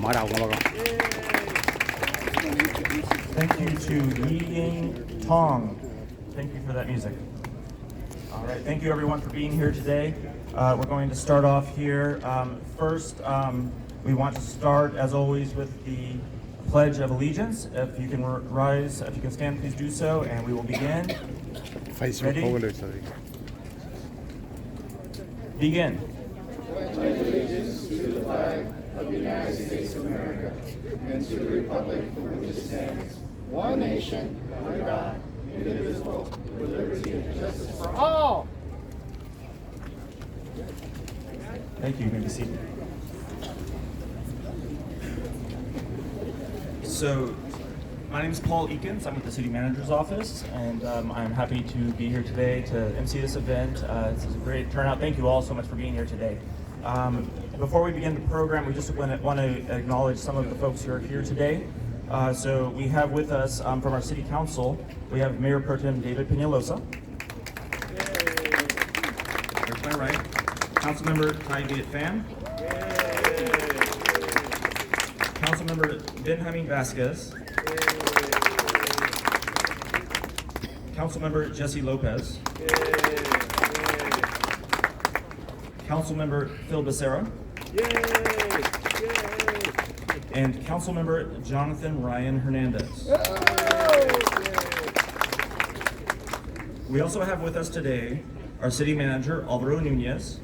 mở đầu nha bà con. Thank you to Tuong. Thank you for that music. All right, thank you everyone for being here today. We're going to start off here. First, we want to start, as always, with the Pledge of Allegiance. If you can rise, if you can stand, please do so, and we will begin. Ready? Begin. Pledge allegiance to the flag of the United States of America and to the republic for which it stands, one nation, under God, indivisible, with liberty and justice for all. Thank you. You may be seated. So, my name is Paul Eakins. I'm with the City Manager's Office, and I'm happy to be here today to MC this event. This is a great turnout. Thank you all so much for being here today. Before we begin the program, we just want to acknowledge some of the folks who are here today. So we have with us from our City Council, we have Mayor Pro Tem David Peñalosa. There's my right. Councilmember Tai Viet Pham. Councilmember Benjamin Vasquez. Councilmember Jesse Lopez. Councilmember Phil Becerra. And Councilmember Jonathan Ryan Hernandez. We also have with us today our City Manager, Alvaro Nunez.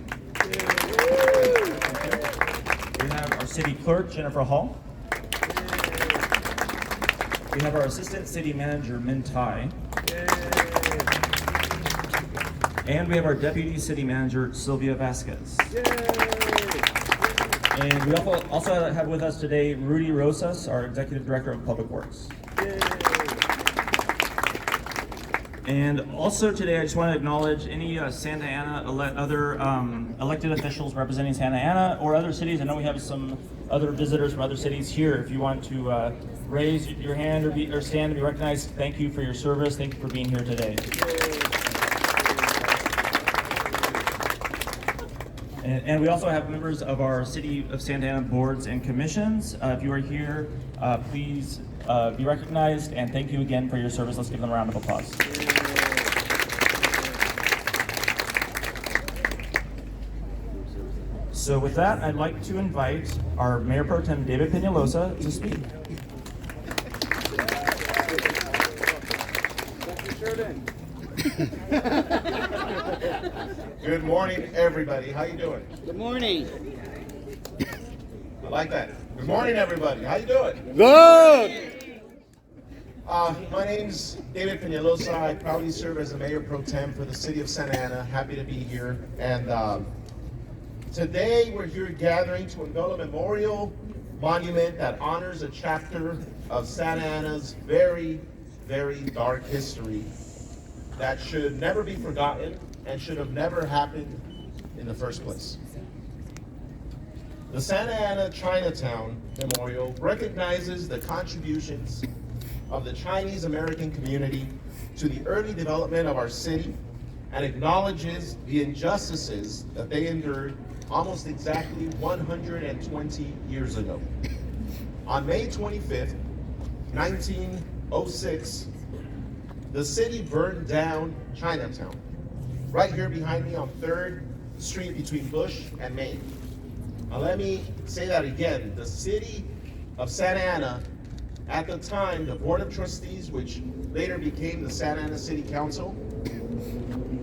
We have our City Clerk, Jennifer Hall. We have our Assistant City Manager, Min Tai. And we have our Deputy City Manager, Sylvia Vasquez. And we also have with us today Rudy Rosas, our Executive Director of Public Works. And also today, I just want to acknowledge any Santa Ana other elected officials representing Santa Ana or other cities. I know we have some other visitors from other cities here. If you want to raise your hand or stand and be recognized, thank you for your service. Thank you for being here today. And we also have members of our City of Santa Ana boards and commissions. If you are here, please be recognized, and thank you again for your service. Let's give them a round of applause. So with that, I'd like to invite our Mayor Pro Tem David Peñalosa to speak. Good morning, everybody. How you doing? Good morning. I like that. Good morning, everybody. How you doing? Good! My name's David Peñalosa. I proudly serve as the Mayor Pro Tem for the City of Santa Ana. Happy to be here. And today we're here gathering to unveil a memorial monument that honors a chapter of Santa Ana's very, very dark history that should never be forgotten and should have never happened in the first place. The Santa Ana Chinatown Memorial recognizes the contributions of the Chinese American community to the early development of our city and acknowledges the injustices that they endured almost exactly 120 years ago. On May 25th, 1906, the city burned down Chinatown, right here behind me on 3rd Street between Bush and Main. Now let me say that again. The city of Santa Ana, at the time, the Board of Trustees, which later became the Santa Ana City Council,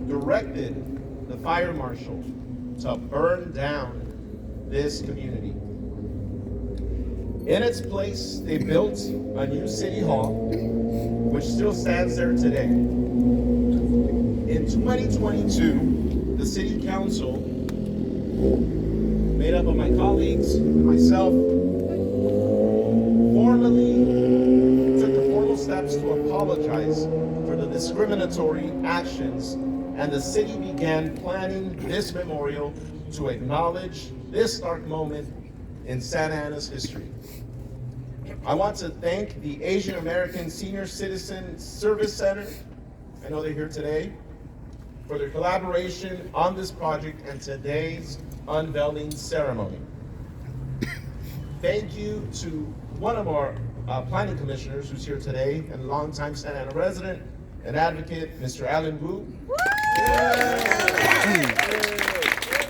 directed the fire marshal to burn down this community. In its place, they built a new city hall, which still stands there today. In 2022, the City Council, made up of my colleagues and myself, formally took the formal steps to apologize for the discriminatory actions, and the city began planning this memorial to acknowledge this dark moment in Santa Ana's history. I want to thank the Asian American Senior Citizen Service Center, I know they're here today, for their collaboration on this project and today's unveiling ceremony. thank you to one of our planning commissioners who's here today and longtime Santa Ana resident and advocate, Mr. Alan Wu,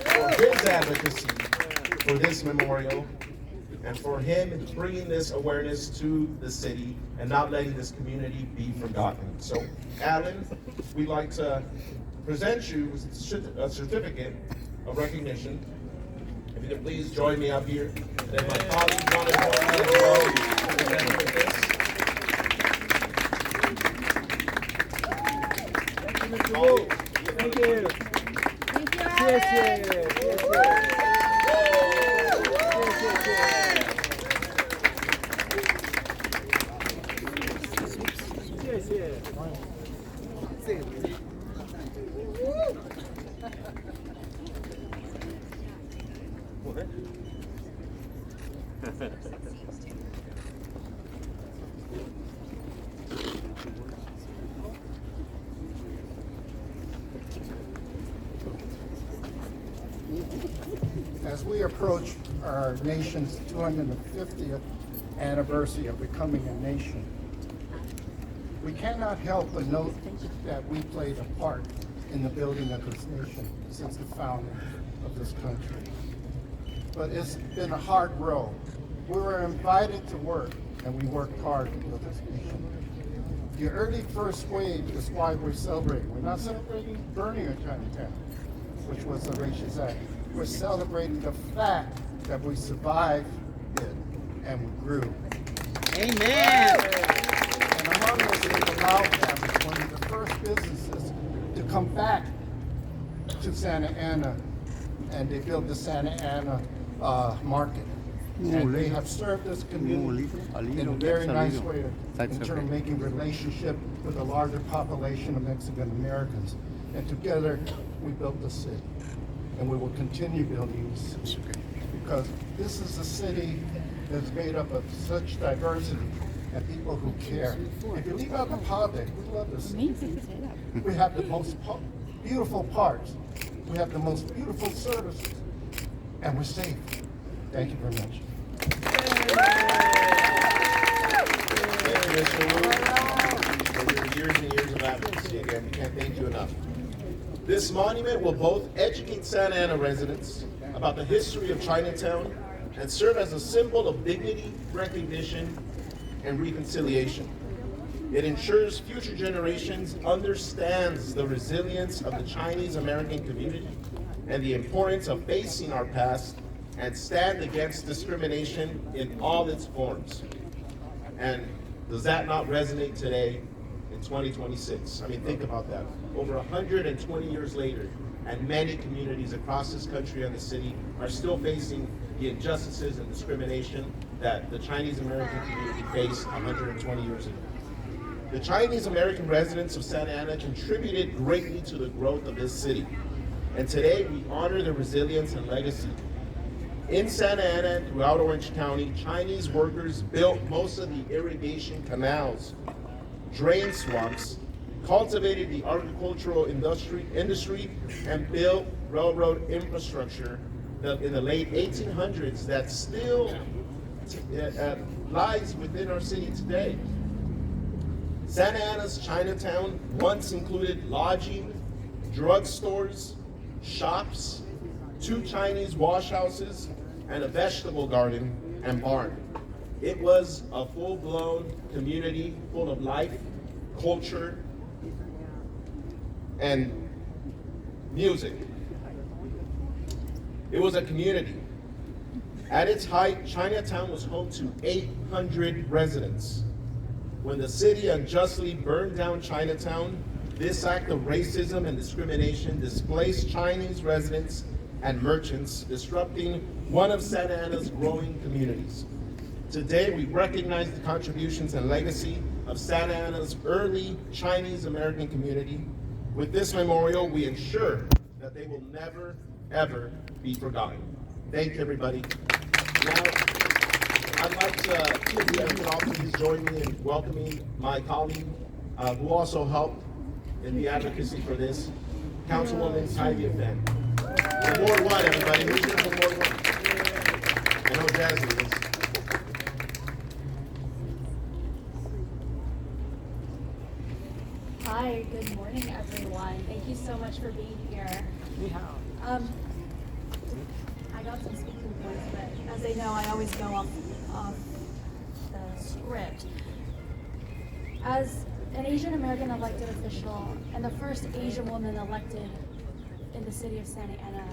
for his advocacy for this memorial and for him bringing this awareness to the city and not letting this community be forgotten. So, Alan, we'd like to present you with a certificate of recognition. If you could please join me up here. And then my colleagues want to join me as well. Present you with this. Thank you. As we approach our nation's 250th anniversary of becoming a nation, we cannot help but note that we played a part in the building of this nation since the founding of this country. But it's been a hard road. We were invited to work, and we worked hard to build this nation. The early first wave is why we're celebrating. We're not celebrating burning of Chinatown, which was a racist act. We're celebrating the fact that we survived it and we grew. Amen. And among us is the Lau family, one of the first businesses to come back to Santa Ana, and they built the Santa Ana market. And they have served this community in a very nice way in terms of making relationship with a larger population of Mexican Americans. And together, we built the city. And we will continue building this city. Because this is a city that's made up of such diversity and people who care. If you leave out the politics, we love this city. We have the most beautiful parks. We have the most beautiful services. And we're safe. Thank you very much. Thank you, Mr. Wu, for your years and years of advocacy. Again, we can't thank you enough. This monument will both educate Santa Ana residents about the history of Chinatown and serve as a symbol of dignity, recognition, and reconciliation. It ensures future generations understands the resilience of the Chinese American community and the importance of facing our past and stand against discrimination in all its forms. And does that not resonate today in 2026? I mean, think about that. Over 120 years later, and many communities across this country and the city are still facing the injustices and discrimination that the Chinese American community faced 120 years ago. The Chinese American residents of Santa Ana contributed greatly to the growth of this city. And today we honor their resilience and legacy. In Santa Ana and throughout Orange County, Chinese workers built most of the irrigation canals, drained swamps, cultivated the agricultural industry, and built railroad infrastructure in the late 1800s that still lies within our city today. Santa Ana's Chinatown once included lodging, drugstores, shops, 2 Chinese wash houses, and a vegetable garden and barn. It was a full-blown community full of life, culture, and music. It was a community. At its height, Chinatown was home to 800 residents. When the city unjustly burned down Chinatown, this act of racism and discrimination displaced Chinese residents and merchants, disrupting one of Santa Ana's growing communities. Today, we recognize the contributions and legacy of Santa Ana's early Chinese American community. With this memorial, we ensure that they will never, ever be forgotten. Thank you, everybody. Now, I'd like to, if you can all please join me in welcoming my colleague, who also helped in the advocacy for this, Councilwoman Tybee Fan. Ward 1, everybody. Who's here for Ward 1? I know Jazzy is. Hi, good morning, everyone. Thank you so much for being here. I got some speaking points, but as they know, I always go off the script. As an Asian American elected official and the first Asian woman elected in the city of Santa Ana,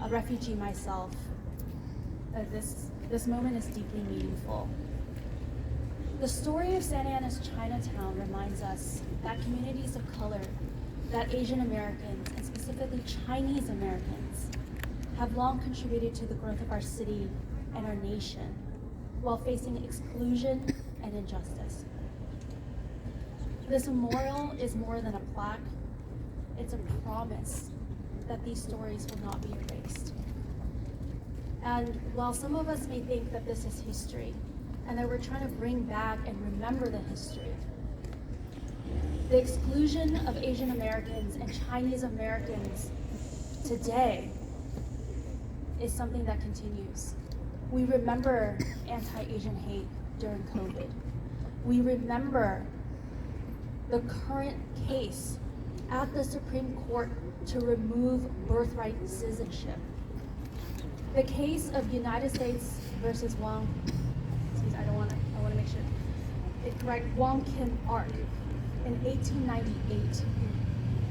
a refugee myself, this moment is deeply meaningful. The story of Santa Ana's Chinatown reminds us that communities of color, that Asian Americans, and specifically Chinese Americans, have long contributed to the growth of our city and our nation while facing exclusion and injustice. This memorial is more than a plaque. It's a promise that these stories will not be erased. And while some of us may think that this is history, and that we're trying to bring back and remember the history, the exclusion of Asian Americans and Chinese Americans today is something that continues. We remember anti-Asian hate during COVID. We remember the current case at the Supreme Court to remove birthright citizenship. The case of United States versus Wong, I want to make sure it's correct, Wong Kim Ark in 1898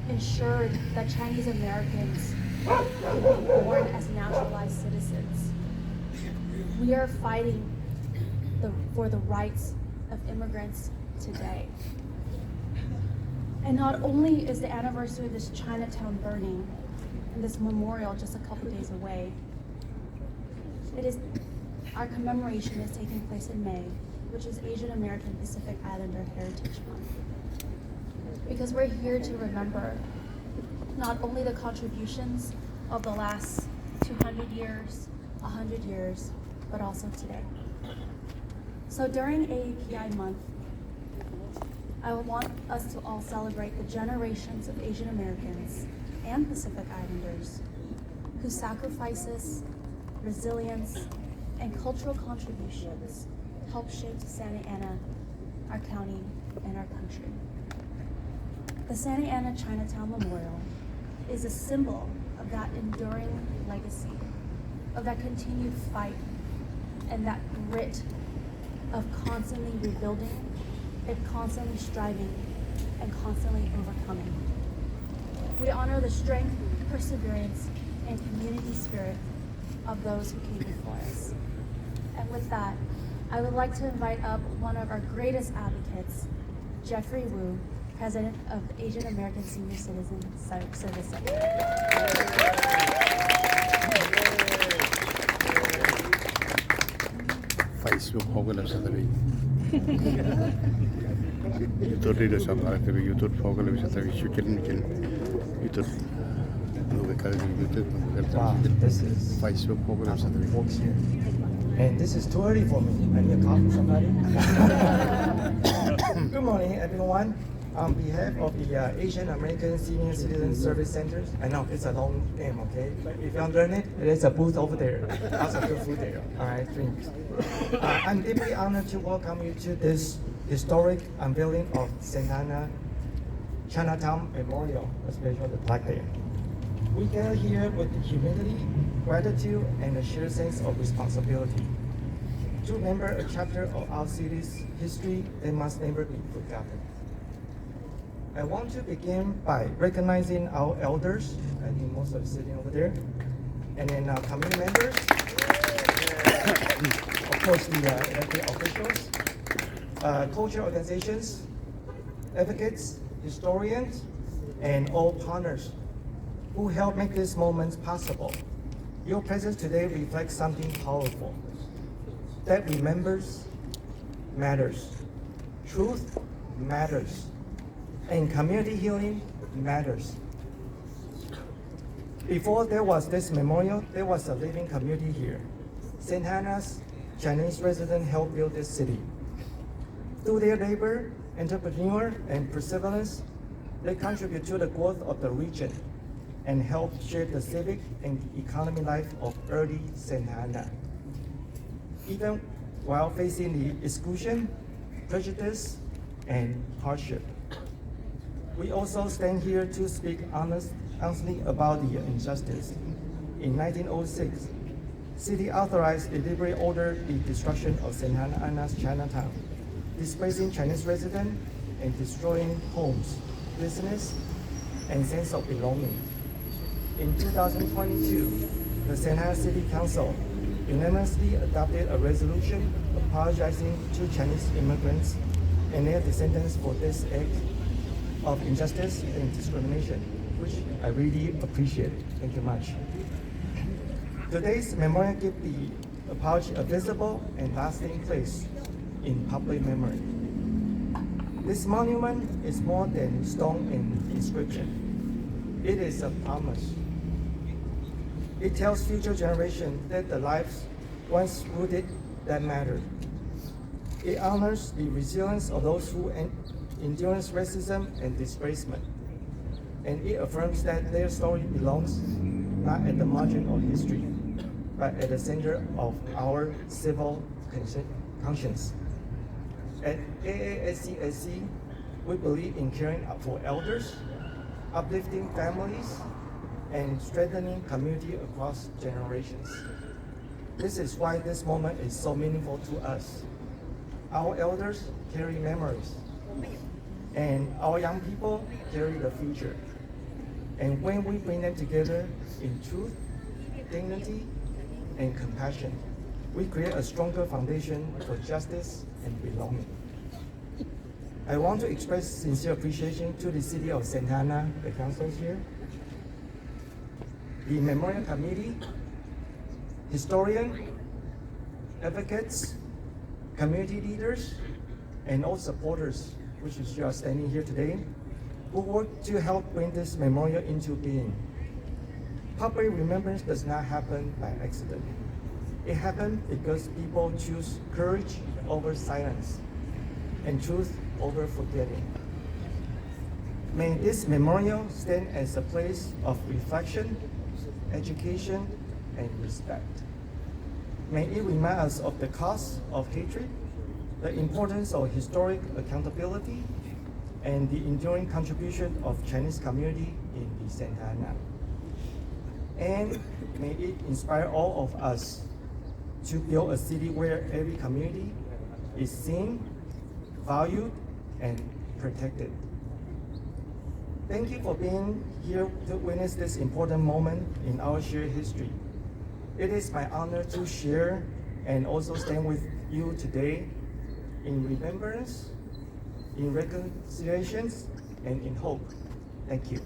ensured that Chinese Americans could be born as naturalized citizens. We are fighting for the rights of immigrants today. And not only is the anniversary of this Chinatown burning and this memorial just a couple days away, our commemoration is taking place in May, which is Asian American Pacific Islander Heritage Month. Because we're here to remember not only the contributions of the last 200 years, 100 years, but also today. So during AAPI month, I want us to all celebrate the generations of Asian Americans and Pacific Islanders whose sacrifices, resilience, and cultural contributions help shape Santa Ana, our county, and our country. The Santa Ana Chinatown Memorial is a symbol of that enduring legacy, of that continued fight, and that grit of constantly rebuilding, and constantly striving, and constantly overcoming. We honor the strength, perseverance, and community spirit of those who came before us. And with that, I would like to invite up one of our greatest advocates, Jeffrey Wu, President of the Asian American Senior Citizen Service Center. Facebook 포글을 사다리 유튜브를 samar tabi YouTube 포글을 사다리 슈킬니kin YouTube Wow, this is Facebook 포글을 사다리 folks here. And this is too early for me. I need a coffee, somebody. Good morning, everyone. On behalf of the Asian American Senior Citizen Service Centers, I know it's a long name, okay? But if you don't learn it, there's a booth over there. Lots of good food there. All right, drinks. I'm deeply honored to welcome you to this historic unveiling of Santa Ana Chinatown Memorial, especially the plaque there. We gather here with humility, gratitude, and a shared sense of responsibility to remember a chapter of our city's history that must never be forgotten. I want to begin by recognizing our elders, I think most of them sitting over there, and then our community members, of course the elected officials, cultural organizations, advocates, historians, and all partners who helped make these moments possible. Your presence today reflects something powerful. That remembers matters. Truth matters. And community healing matters. Before there was this memorial, there was a living community here. Santa Ana's Chinese residents helped build this city. Through their labor, entrepreneur, and perseverance, they contribute to the growth of the region and help shape the civic and economic life of early Santa Ana. Even while facing the exclusion, prejudice, and hardship. We also stand here to speak honestly about the injustice. In 1906, city authorized deliberate ordered the destruction of Santa Ana's Chinatown, displacing Chinese residents and destroying homes, business, and sense of belonging. In 2022, the Santa Ana City Council unanimously adopted a resolution apologizing to Chinese immigrants and their descendants for this act of injustice and discrimination, which I really appreciate. Thank you much. Today's memorial gives the apology a visible and lasting place in public memory. This monument is more than stone and inscription. It is a promise. It tells future generations that the lives once rooted that matter. It honors the resilience of those who endure racism and displacement. And it affirms that their story belongs not at the margin of history, but at the center of our civil conscience. At AASCSC, we believe in caring for elders, uplifting families, and strengthening community across generations. This is why this moment is so meaningful to us. Our elders carry memories, and our young people carry the future. And when we bring them together in truth, dignity, and compassion, we create a stronger foundation for justice and belonging. I want to express sincere appreciation to the City of Santa Ana, the councils here, the Memorial Committee, historian, advocates, community leaders, and all supporters, which is you are standing here today, who work to help bring this memorial into being. Public remembrance does not happen by accident. It happened because people choose courage over silence and truth over forgetting. May this memorial stand as a place of reflection, education, and respect. May it remind us of the cost of hatred, the importance of historic accountability, and the enduring contribution of Chinese community in the Santa Ana. And may it inspire all of us to build a city where every community is seen, valued, and protected. Thank you for being here to witness this important moment in our shared history. It is my honor to share and also stand with you today in remembrance, in reconciliations, and in hope. Thank you.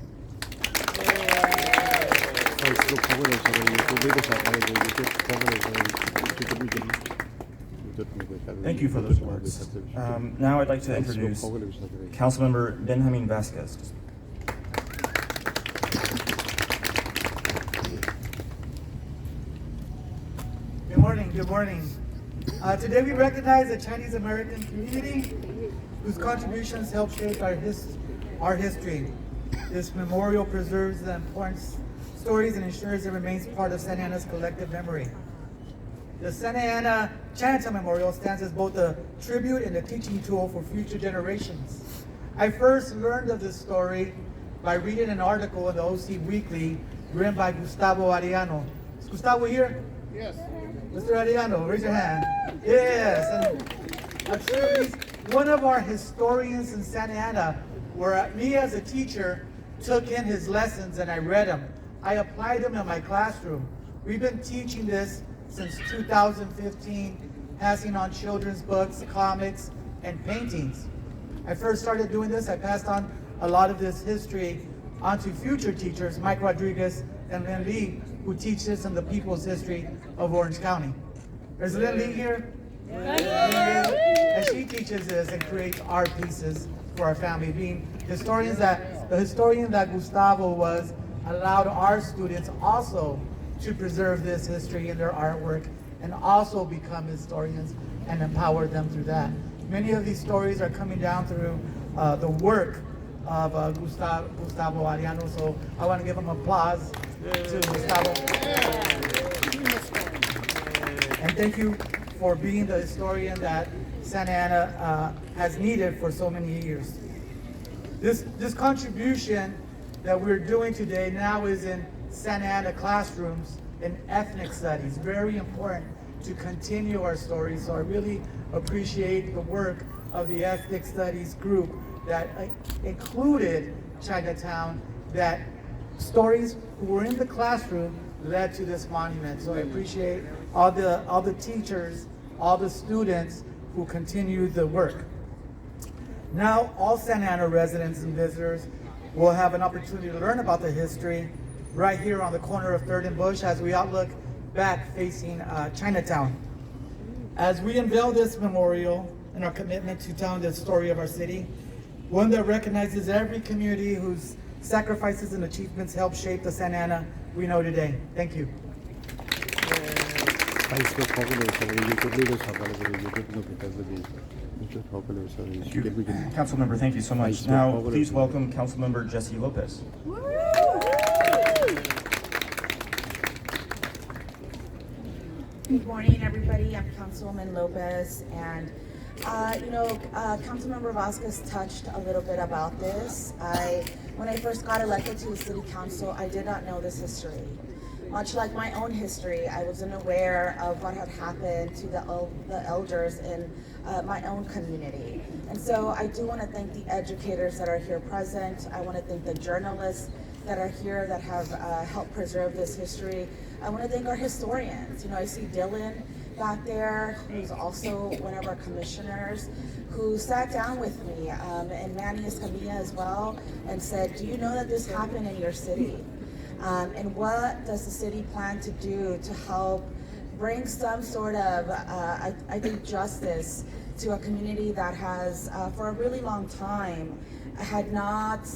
Thank you for those words. Now I'd like to introduce Councilmember Benjamin Vasquez. Good morning, good morning. Today we recognize the Chinese American community whose contributions help shape our history. This memorial preserves the important stories and ensures it remains part of Santa Ana's collective memory. The Santa Ana Chinatown Memorial stands as both a tribute and a teaching tool for future generations. I first learned of this story by reading an article in the OC Weekly written by Gustavo Arellano. Is Gustavo here? Yes. Mr. Arellano, raise your hand. Yes. And actually, one of our historians in Santa Ana, where me as a teacher took in his lessons and I read them. I applied them in my classroom. We've been teaching this since 2015, passing on children's books, comics, and paintings. I first started doing this, I passed on a lot of this history onto future teachers, Mike Rodriguez and Lynn Lee, who teach us in the people's history of Orange County. Is Lynn Lee here? And she teaches this and creates art pieces for our family. Being historians the historian that Gustavo was allowed our students also to preserve this history in their artwork and also become historians and empower them through that. Many of these stories are coming down through the work of Gustavo Arellano, so I want to give him applause to Gustavo. And thank you for being the historian that Santa Ana has needed for so many years. This contribution that we're doing today now is in Santa Ana classrooms in ethnic studies. Very important to continue our story. So I really appreciate the work of the ethnic studies group that included Chinatown, that stories who were in the classroom led to this monument. So I appreciate all the teachers, all the students who continued the work. Now, all Santa Ana residents and visitors will have an opportunity to learn about the history right here on the corner of 3rd and Bush as we outlook back facing Chinatown. As we unveil this memorial and our commitment to telling the story of our city, one that recognizes every community whose sacrifices and achievements help shape the Santa Ana we know today. Thank you. Councilmember, thank you so much. Now, please welcome Councilmember Jesse Lopez. Good morning, everybody. I'm Councilwoman Lopez, and Councilmember Vasquez touched a little bit about this. When I first got elected to the City Council, I did not know this history. Much like my own history, I wasn't aware of what had happened to the elders in my own community. And so I do want to thank the educators that are here present. I want to thank the journalists that are here that have helped preserve this history. I want to thank our historians. I see Dylan back there, who's also one of our commissioners, who sat down with me, and Manny Escamilla as well, and said, do you know that this happened in your city? And what does the city plan to do to help bring some sort of, I think, justice to a community that has, for a really long time, had not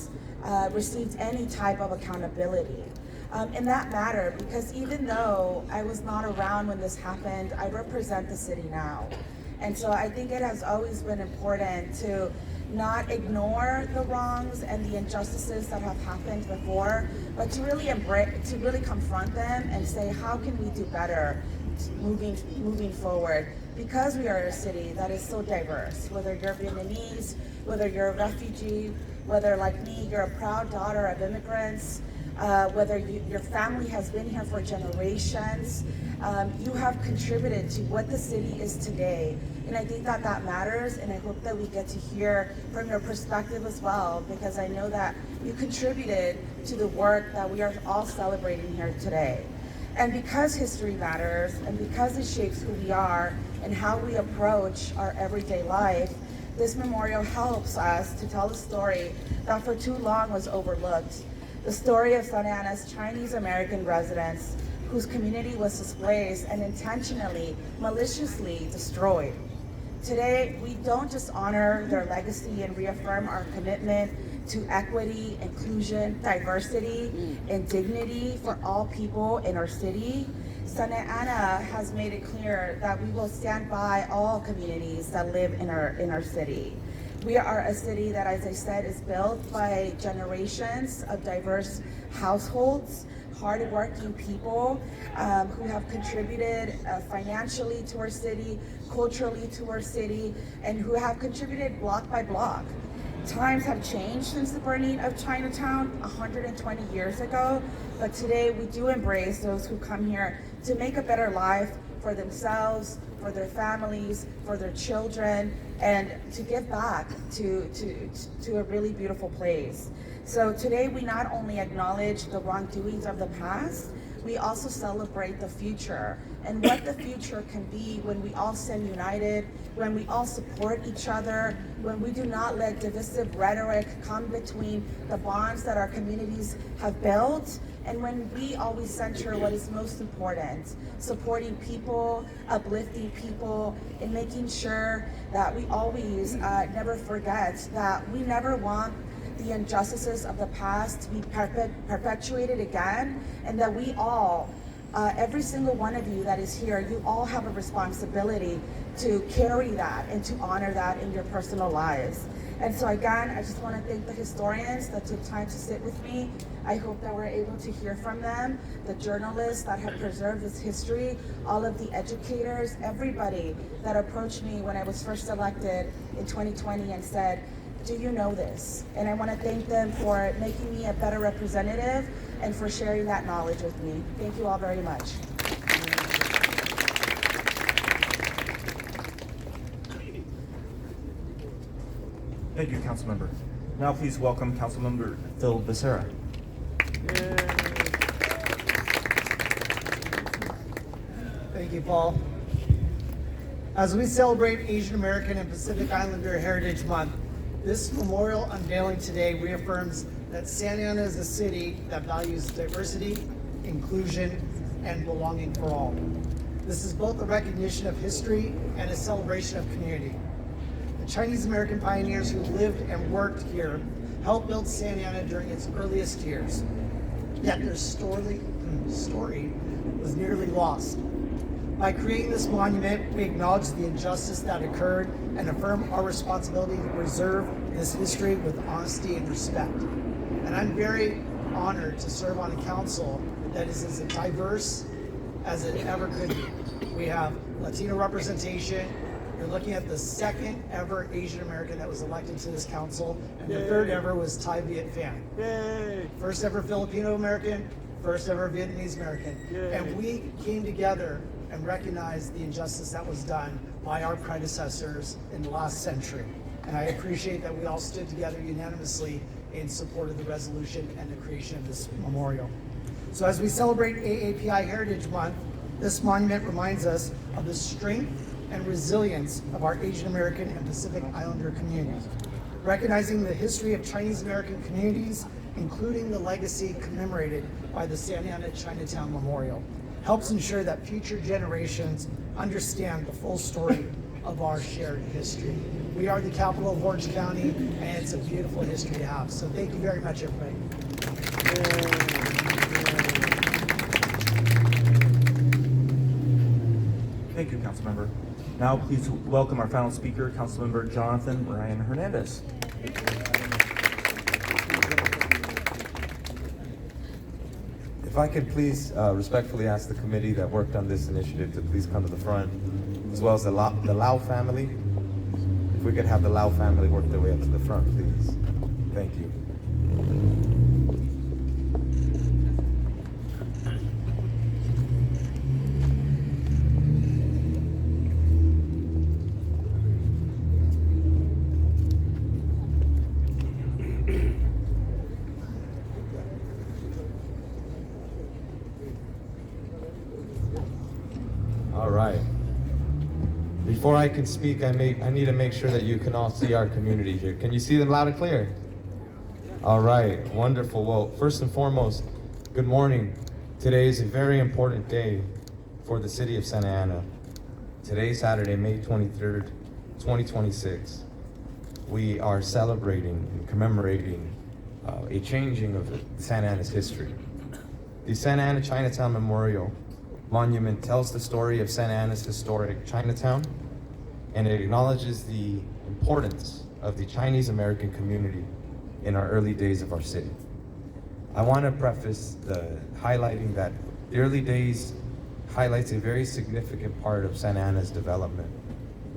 received any type of accountability. And that mattered because even though I was not around when this happened, I represent the city now. And so I think it has always been important to not ignore the wrongs and the injustices that have happened before, but to really confront them and say, how can we do better moving forward? Because we are a city that is so diverse, whether you're Vietnamese, whether you're a refugee, whether like me, you're a proud daughter of immigrants, whether your family has been here for generations, you have contributed to what the city is today. And I think that matters, and I hope that we get to hear from your perspective as well, because I know that you contributed to the work that we are all celebrating here today. And because history matters, and because it shapes who we are and how we approach our everyday life, this memorial helps us to tell a story that for too long was overlooked. The story of Santa Ana's Chinese American residents whose community was displaced and intentionally, maliciously destroyed. Today, we don't just honor their legacy and reaffirm our commitment to equity, inclusion, diversity, and dignity for all people in our city. Santa Ana has made it clear that we will stand by all communities that live in our city. We are a city that, as I said, is built by generations of diverse households, hardworking people who have contributed financially to our city, culturally to our city, and who have contributed block by block. Times have changed since the burning of Chinatown 120 years ago, but today we do embrace those who come here to make a better life for themselves, for their families, for their children, and to give back to a really beautiful place. So today we not only acknowledge the wrongdoings of the past, we also celebrate the future and what the future can be when we all stand united, when we all support each other, when we do not let divisive rhetoric come between the bonds that our communities have built, and when we always center what is most important, supporting people, uplifting people, and making sure that we always never forget that we never want the injustices of the past to be perpetuated again, and that we all, every single one of you that is here, you all have a responsibility to carry that and to honor that in your personal lives. And so again, I just want to thank the historians that took time to sit with me. I hope that we're able to hear from them, the journalists that have preserved this history, all of the educators, everybody that approached me when I was first elected in 2020 and said, do you know this? And I want to thank them for making me a better representative and for sharing that knowledge with me. Thank you all very much. Thank you, Councilmember. Now please welcome Councilmember Phil Becerra. Thank you, Paul. As we celebrate Asian American and Pacific Islander Heritage Month, this memorial unveiling today reaffirms that Santa Ana is a city that values diversity, inclusion, and belonging for all. This is both a recognition of history and a celebration of community. The Chinese American pioneers who lived and worked here helped build Santa Ana during its earliest years. Yet their story was nearly lost. By creating this monument, we acknowledge the injustice that occurred and affirm our responsibility to preserve this history with honesty and respect. And I'm very honored to serve on a council that is as diverse as it ever could be. We have Latino representation. You're looking at the second ever Asian American that was elected to this council, and the third ever was Thai Viet Fan. First ever Filipino American, first ever Vietnamese American. And we came together and recognized the injustice that was done by our predecessors in the last century. And I appreciate that we all stood together unanimously in support of the resolution and the creation of this memorial. So as we celebrate AAPI Heritage Month, this monument reminds us of the strength and resilience of our Asian American and Pacific Islander communities. Recognizing the history of Chinese American communities, including the legacy commemorated by the Santa Ana Chinatown Memorial, helps ensure that future generations understand the full story of our shared history. We are the capital of Orange County, and it's a beautiful history to have. So thank you very much, everybody. Thank you, Councilmember. Now please welcome our final speaker, Councilmember Jonathan Ryan Hernandez. If I could please respectfully ask the committee that worked on this initiative to please come to the front, as well as the Lau family. If we could have the Lau family work their way up to the front, please. Thank you. All right. Before I can speak, I need to make sure that you can all see our community here. Can you see them loud and clear? All right, wonderful. Well, first and foremost, good morning. Today is a very important day for the city of Santa Ana. Today, Saturday, May 23rd, 2026, we are celebrating and commemorating a changing of Santa Ana's history. The Santa Ana Chinatown Memorial Monument tells the story of Santa Ana's historic Chinatown, and it acknowledges the importance of the Chinese American community in our early days of our city. I want to preface the highlighting that the early days highlights a very significant part of Santa Ana's development,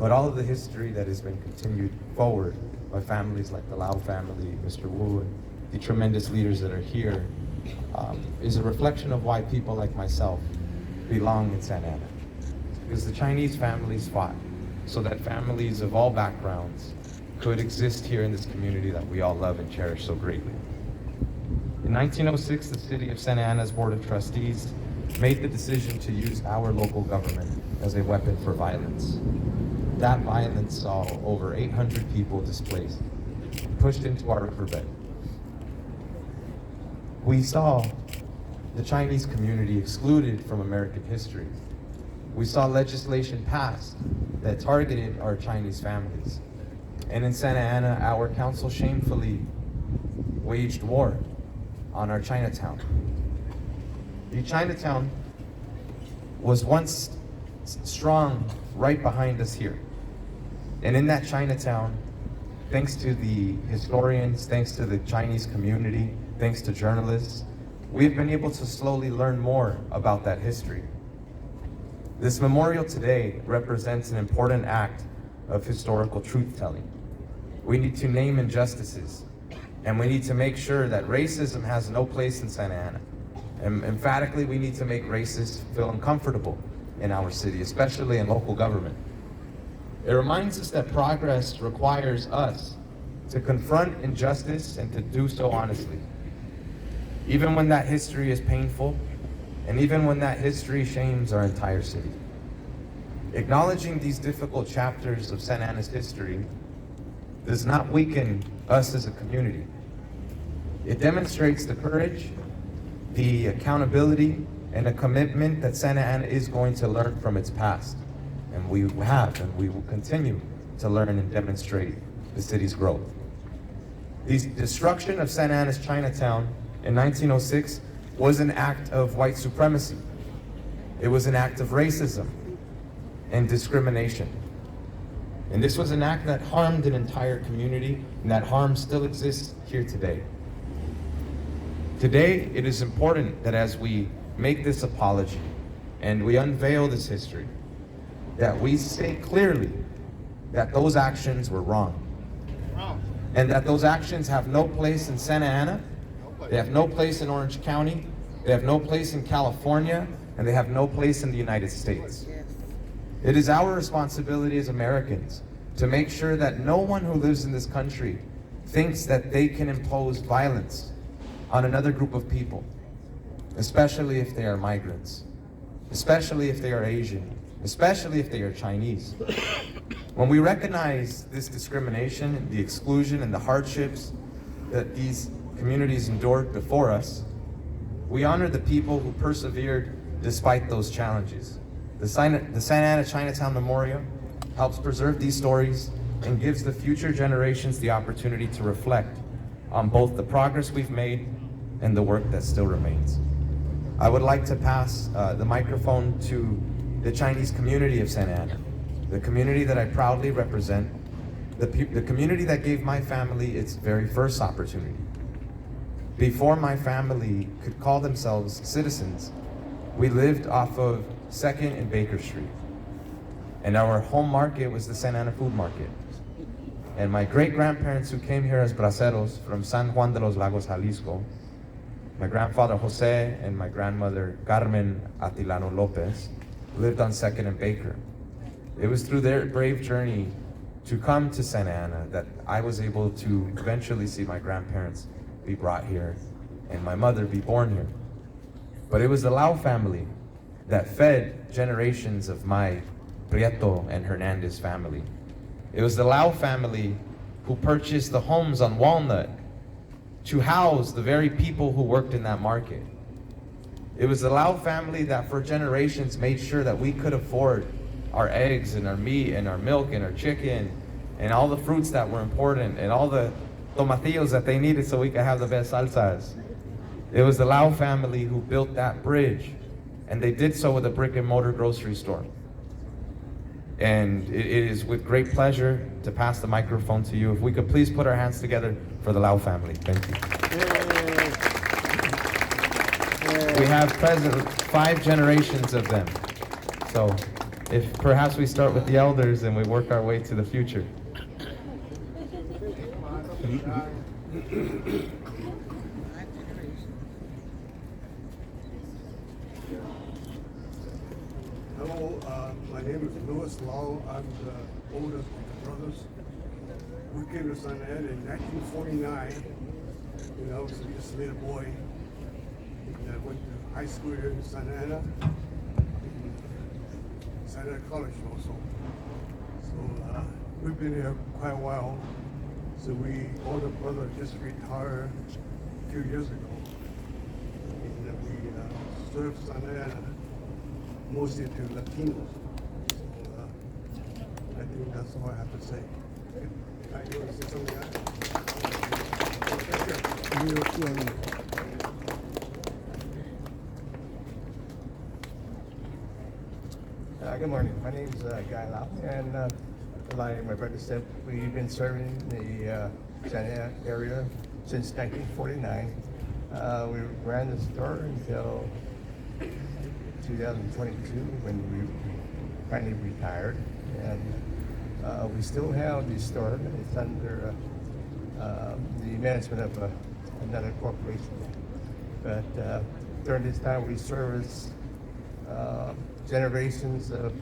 but all of the history that has been continued forward by families like the Lau family, Mr. Wu, and the tremendous leaders that are here, is a reflection of why people like myself belong in Santa Ana. Because the Chinese families fought so that families of all backgrounds could exist here in this community that we all love and cherish so greatly. In 1906, the city of Santa Ana's Board of Trustees made the decision to use our local government as a weapon for violence. That violence saw over 800 people displaced, pushed into our riverbed. We saw the Chinese community excluded from American history. We saw legislation passed that targeted our Chinese families. And in Santa Ana, our council shamefully waged war on our Chinatown. The Chinatown was once strong right behind us here. And in that Chinatown, thanks to the historians, thanks to the Chinese community, thanks to journalists, we've been able to slowly learn more about that history. This memorial today represents an important act of historical truth-telling. We need to name injustices. And we need to make sure that racism has no place in Santa Ana. And emphatically, we need to make racists feel uncomfortable in our city, especially in local government. It reminds us that progress requires us to confront injustice and to do so honestly. Even when that history is painful, and even when that history shames our entire city. Acknowledging these difficult chapters of Santa Ana's history does not weaken us as a community. It demonstrates the courage, the accountability, and a commitment that Santa Ana is going to learn from its past. And we have, and we will continue to learn and demonstrate the city's growth. The destruction of Santa Ana's Chinatown in 1906 was an act of white supremacy. It was an act of racism and discrimination. And this was an act that harmed an entire community, and that harm still exists here today. Today, it is important that as we make this apology and we unveil this history, that we say clearly that those actions were wrong. And that those actions have no place in Santa Ana, they have no place in Orange County, they have no place in California, and they have no place in the United States. It is our responsibility as Americans to make sure that no one who lives in this country thinks that they can impose violence on another group of people, especially if they are migrants, especially if they are Asian, especially if they are Chinese. When we recognize this discrimination, the exclusion, and the hardships that these communities endured before us, we honor the people who persevered despite those challenges. The Santa Ana Chinatown Memorial helps preserve these stories and gives the future generations the opportunity to reflect on both the progress we've made and the work that still remains. I would like to pass the microphone to the Chinese community of Santa Ana, the community that I proudly represent, the community that gave my family its very first opportunity. Before my family could call themselves citizens, we lived off of 2nd and Baker Street. And our home market was the Santa Ana Food Market. And my great-grandparents who came here as braceros from San Juan de los Lagos, Jalisco, my grandfather Jose and my grandmother Carmen Atilano Lopez, lived on 2nd and Baker. It was through their brave journey to come to Santa Ana that I was able to eventually see my grandparents be brought here and my mother be born here. But it was the Lau family that fed generations of my Prieto and Hernandez family. It was the Lau family who purchased the homes on Walnut to house the very people who worked in that market. It was the Lau family that for generations made sure that we could afford our eggs and our meat and our milk and our chicken and all the fruits that were important and all the tomatillos that they needed so we could have the best salsas. It was the Lau family who built that bridge, and they did so with a brick and mortar grocery store. And it is with great pleasure to pass the microphone to you. If we could please put our hands together for the Lau family. Thank you. We have present 5 generations of them. So if perhaps we start with the elders and we work our way to the future. Hello, my name is Louis Lau. I'm the oldest of the brothers. We came to Santa Ana in 1949. You know, I was just a little boy. And I went to high school here in Santa Ana. Santa Ana College also. So we've been here quite a while. So we, older brother just retired 2 years ago. And we served Santa Ana mostly to Latinos. So I think that's all I have to say. You want to say something else? Good morning. My name is Guy Lau, and like my brother said, we've been serving the Santa Ana area since 1949. We ran the store until 2022 when we finally retired, and We still have the store. It's under the management of another corporation. But during this time, we service generations of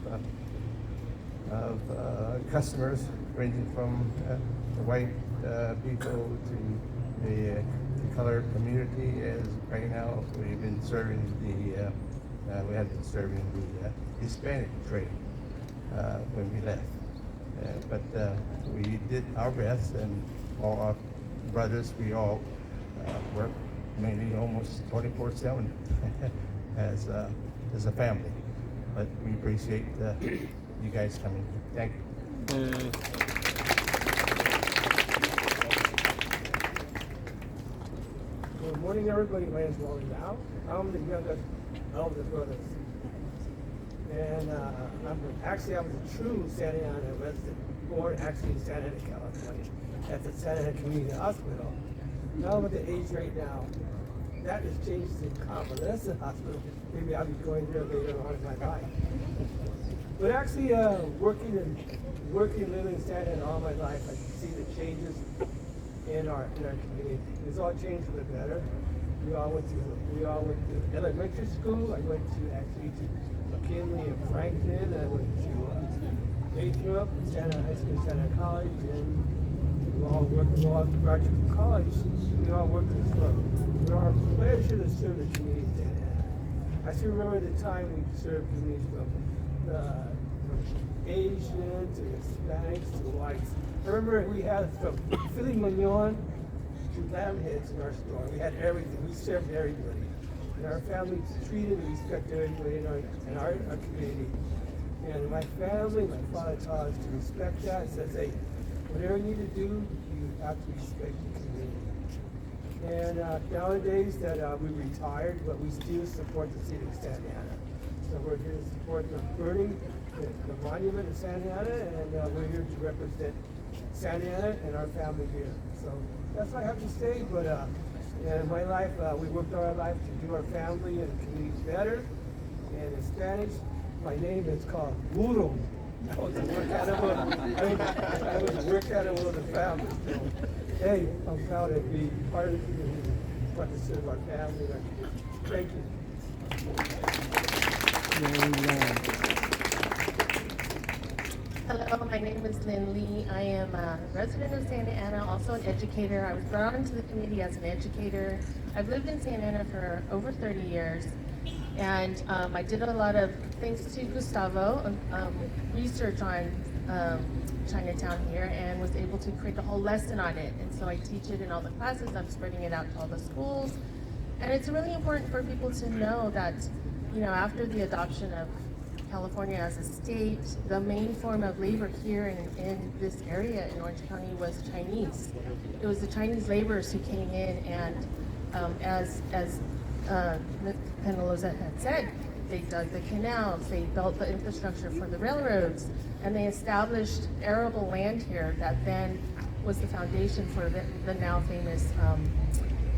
customers, ranging from the white people to the colored community. As right now, we've been serving we have been serving the Hispanic trade when we left. But we did our best, and all our brothers, we all work mainly almost 24/7 as a family. But we appreciate you guys coming. Thank you. Good morning, everybody. My name is Wally Lau. I'm the youngest of the brothers. And I was a true Santa Ana resident, born actually in Santa Ana, California, at the Santa Ana Community Hospital. Now with the age right now, that has changed to convalescent hospital. Maybe I'll be going there later on in my life. But actually, working and living in Santa Ana all my life, I can see the changes in our community. It's all changed for the better. We all went to elementary school. I went to McKinley and Franklin. I went to Lathrop, Santa High School, Santa College, and we all worked. We all graduated from college. We all worked in the club. We are pleasure to serve the community of Santa Ana. I still remember the time we served communities from Asian to Hispanics to whites. I remember we had from filet mignon to lamb heads in our store. We had everything. We served everybody. And our family treated and respected everybody in our community. And my family, my father taught us to respect that. He says, hey, whatever you need to do, you have to respect the community. And nowadays that we retired, but we still support the city of Santa Ana. So we're here to support the burning, the monument of Santa Ana, and we're here to represent Santa Ana and our family here. So that's what I have to say, but in my life, we worked all our life to do our family and communities better. And in Spanish, my name is called Burro. I was a work animal of the family. So, hey, I'm proud to be part of the community, part to serve our family and our community. Thank you. Hello, my name is Lynn Lee. I am a resident of Santa Ana, also an educator. I was brought into the community as an educator. I've lived in Santa Ana for over 30 years. And I did a lot of, thanks to Gustavo, research on Chinatown here, and was able to create a whole lesson on it. And so I teach it in all the classes. I'm spreading it out to all the schools. And it's really important for people to know that, you know, after the adoption of California as a state, the main form of labor here in this area in Orange County was Chinese. It was the Chinese laborers who came in, and as Penelosa had said, they dug the canals, they built the infrastructure for the railroads, and they established arable land here that then was the foundation for the now famous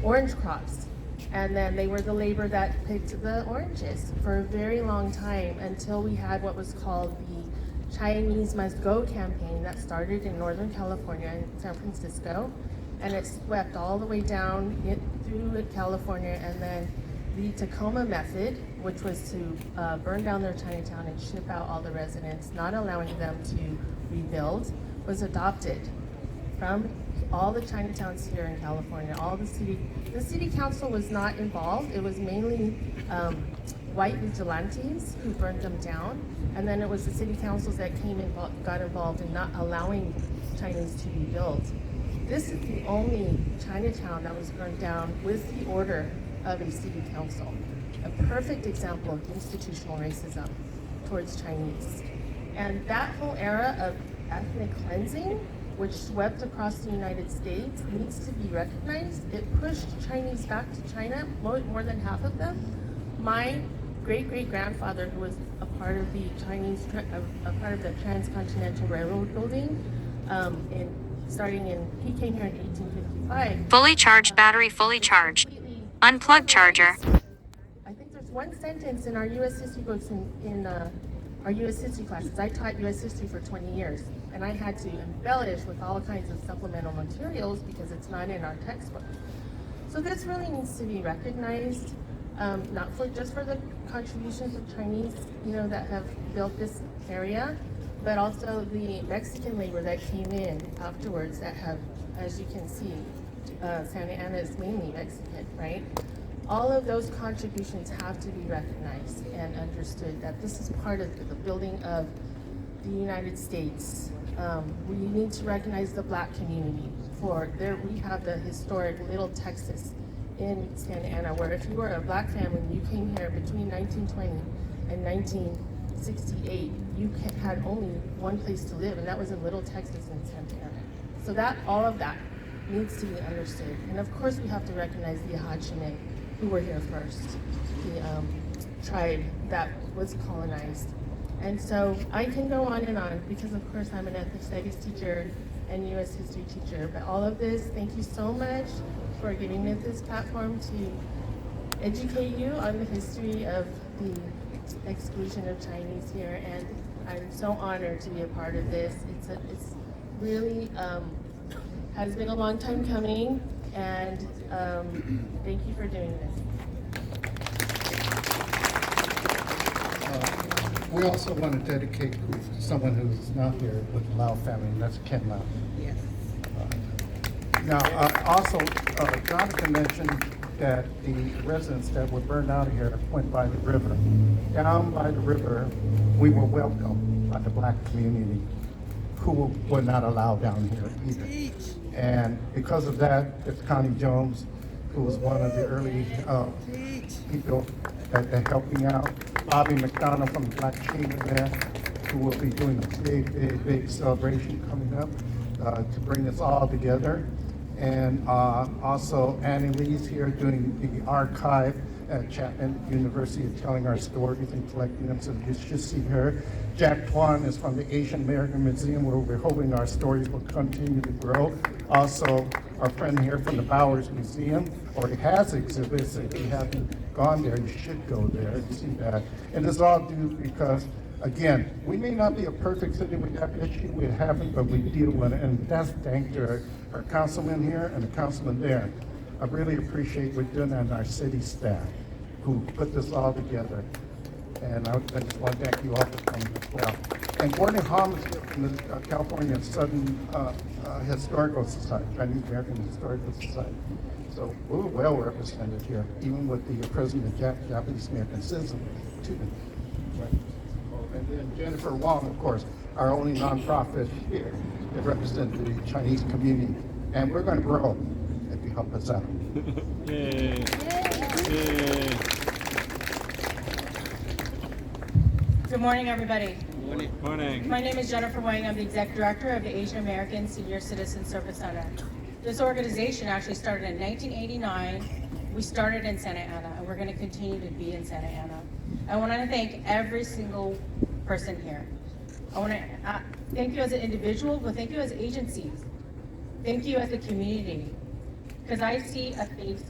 orange crops. And then they were the labor that picked the oranges for a very long time, until we had what was called the Chinese Must Go campaign that started in Northern California and San Francisco. And it swept all the way down through California, and then the Tacoma method, which was to burn down their Chinatown and ship out all the residents, not allowing them to rebuild, was adopted from all the Chinatowns here in California. The city council was not involved. It was mainly white vigilantes who burned them down, and then it was the city councils that got involved in not allowing Chinese to rebuild. This is the only Chinatown that was burned down with the order of a city council. A perfect example of institutional racism towards Chinese. And that whole era of ethnic cleansing, which swept across the United States, needs to be recognized. It pushed Chinese back to China, more than half of them. My great-great-grandfather, who was a part of the transcontinental railroad building, he came here in 1855. Fully charged battery, fully charged. Unplugged charger. I think there's one sentence in our U.S. history books in our U.S. history classes. I taught U.S. history for 20 years. and I had to embellish with all kinds of supplemental materials because it's not in our textbook. So this really needs to be recognized, not just for the contributions of Chinese, that have built this area, but also the Mexican labor that came in afterwards that have, as you can see, Santa Ana is mainly Mexican, right? All of those contributions have to be recognized and understood that this is part of the building of the United States. We need to recognize the Black community. We have the historic Little Texas in Santa Ana, where if you were a Black family and you came here between 1920 and 1968, you had only one place to live, and that was in Little Texas in Santa Ana. So all of that needs to be understood. And of course we have to recognize the Ahachime, who were here first, the tribe that was colonized. And so I can go on and on because of course I'm an ethnic studies teacher and U.S. history teacher, but all of this, thank you so much for giving me this platform to educate you on the history of the exclusion of Chinese here, and I'm so honored to be a part of this. It's really has been a long time coming, and thank you for doing this. We also want to dedicate to someone who's not here with the Lau family, and that's Ken Lau. Yes. Also, Jonathan mentioned that the residents that were burned out here went by the river. Down by the river, we were welcomed by the Black community, who were not allowed down here either. And because of that, it's Connie Jones, who was one of the early people that helped me out. Bobby McDonald from the Black Chamber there, who will be doing a big celebration coming up to bring us all together. And also Annie Lee's here doing the archive at Chapman University, telling our stories and collecting them, so you should see her. Jack Tuong is from the Asian American Museum, where we're hoping our stories will continue to grow. Also, our friend here from the Bowers Museum, or he has exhibits. If you haven't gone there, you should go there and see that. And it's all due because, again, we may not be a perfect city with that issue, we haven't, but we deal with it, and that's thanks to our councilman here and the councilman there. I really appreciate what you're doing and our city staff who put this all together. And I just want to thank you all for coming as well. And Gordon Holmes here from the California Southern Historical Society, Chinese American Historical Society. So we're well represented here, even with the president of Japanese American Citizen, too. Right. And then Jennifer Wong, of course, our only nonprofit here that represents the Chinese community. And we're going to grow if you help us out. Yay. Yay. Good morning, everybody. Morning. Morning. My name is Jennifer Wang. I'm the Executive Director of the Asian American Senior Citizen Service Center. This organization actually started in 1989. We started in Santa Ana, and we're going to continue to be in Santa Ana. I want to thank every single person here. I want to thank you as an individual, but thank you as agencies. Thank you as a community. Because I see a face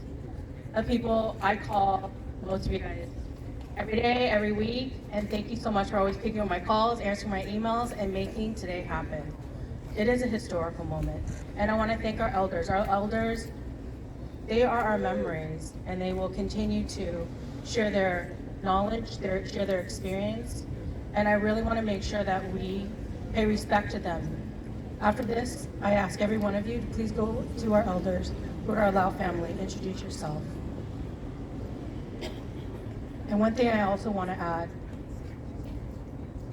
of people I call, most of you guys, every day, every week, and thank you so much for always picking up my calls, answering my emails, and making today happen. It is a historical moment. And I want to thank our elders. Our elders, they are our memories, and they will continue to share their knowledge, share their experience, and I really want to make sure that we pay respect to them. After this, I ask every one of you to please go to our elders, go to our Lau family, introduce yourself. And one thing I also want to add,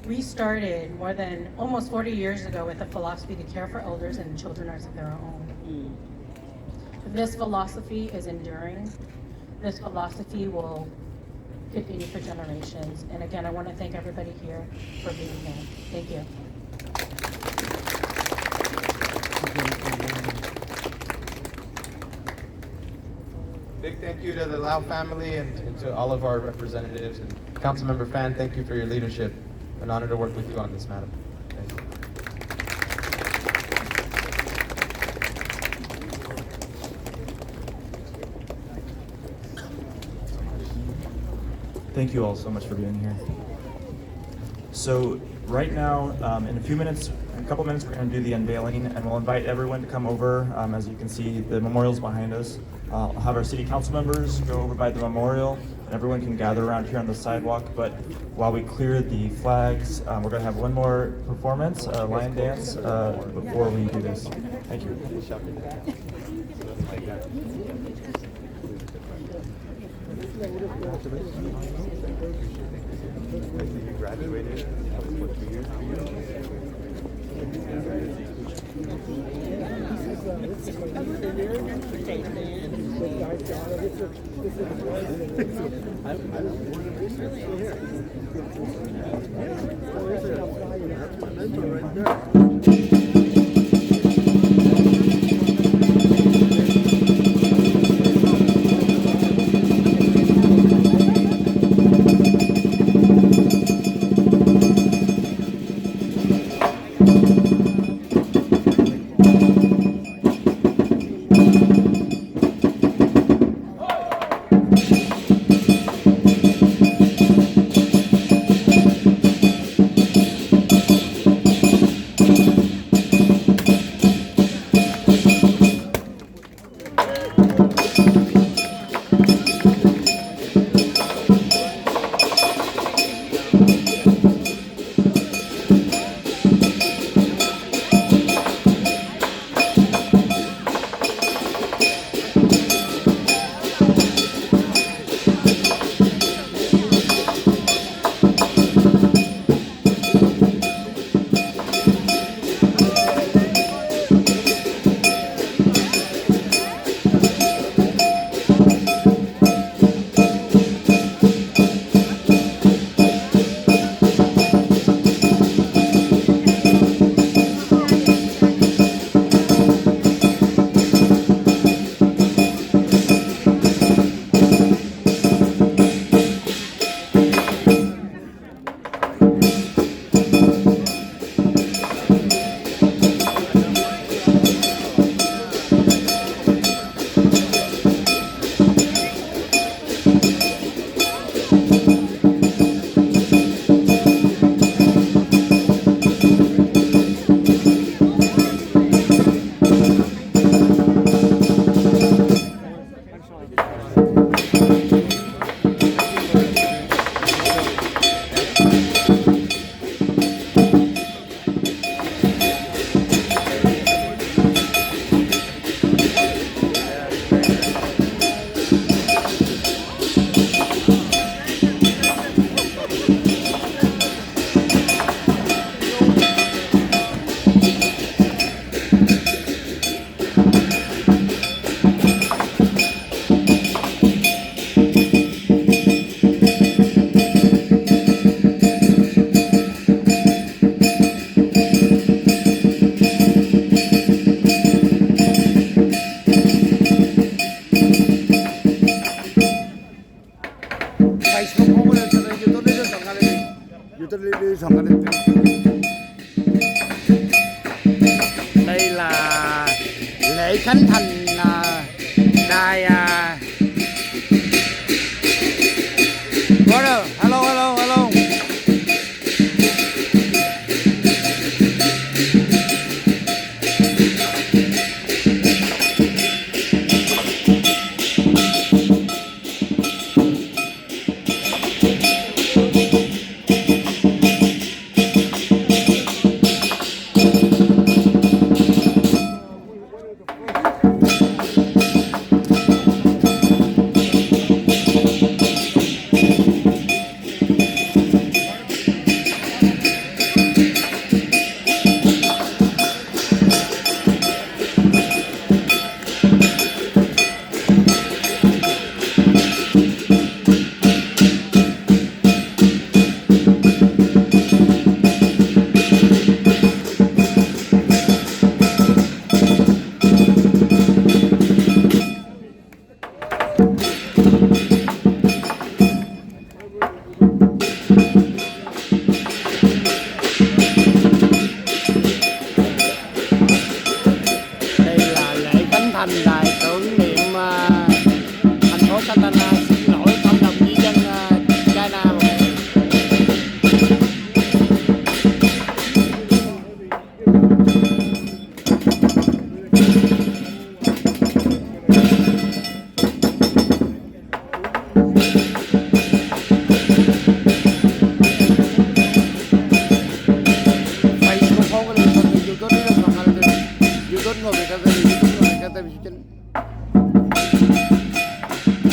we started more than almost 40 years ago with the philosophy to care for elders and children as of their own. This philosophy is enduring. This philosophy will continue for generations. And again, I want to thank everybody here for being here. Thank you. Big thank you to the Lau family and to all of our representatives. And Councilmember Fan, thank you for your leadership. An honor to work with you on this, madam. Thank you. Thank you all so much for being here. So right now, in a few minutes, couple minutes, we're going to do the unveiling, and we'll invite everyone to come over. As you can see, the memorial's behind us. I'll have our city council members go over by the memorial, and everyone can gather around here on the sidewalk. But while we clear the flags, we're going to have one more performance, a lion dance, before we do this. Thank you. You graduated. What, 2 years for you? Đây là lễ khánh thành đài brother, hello hello hello.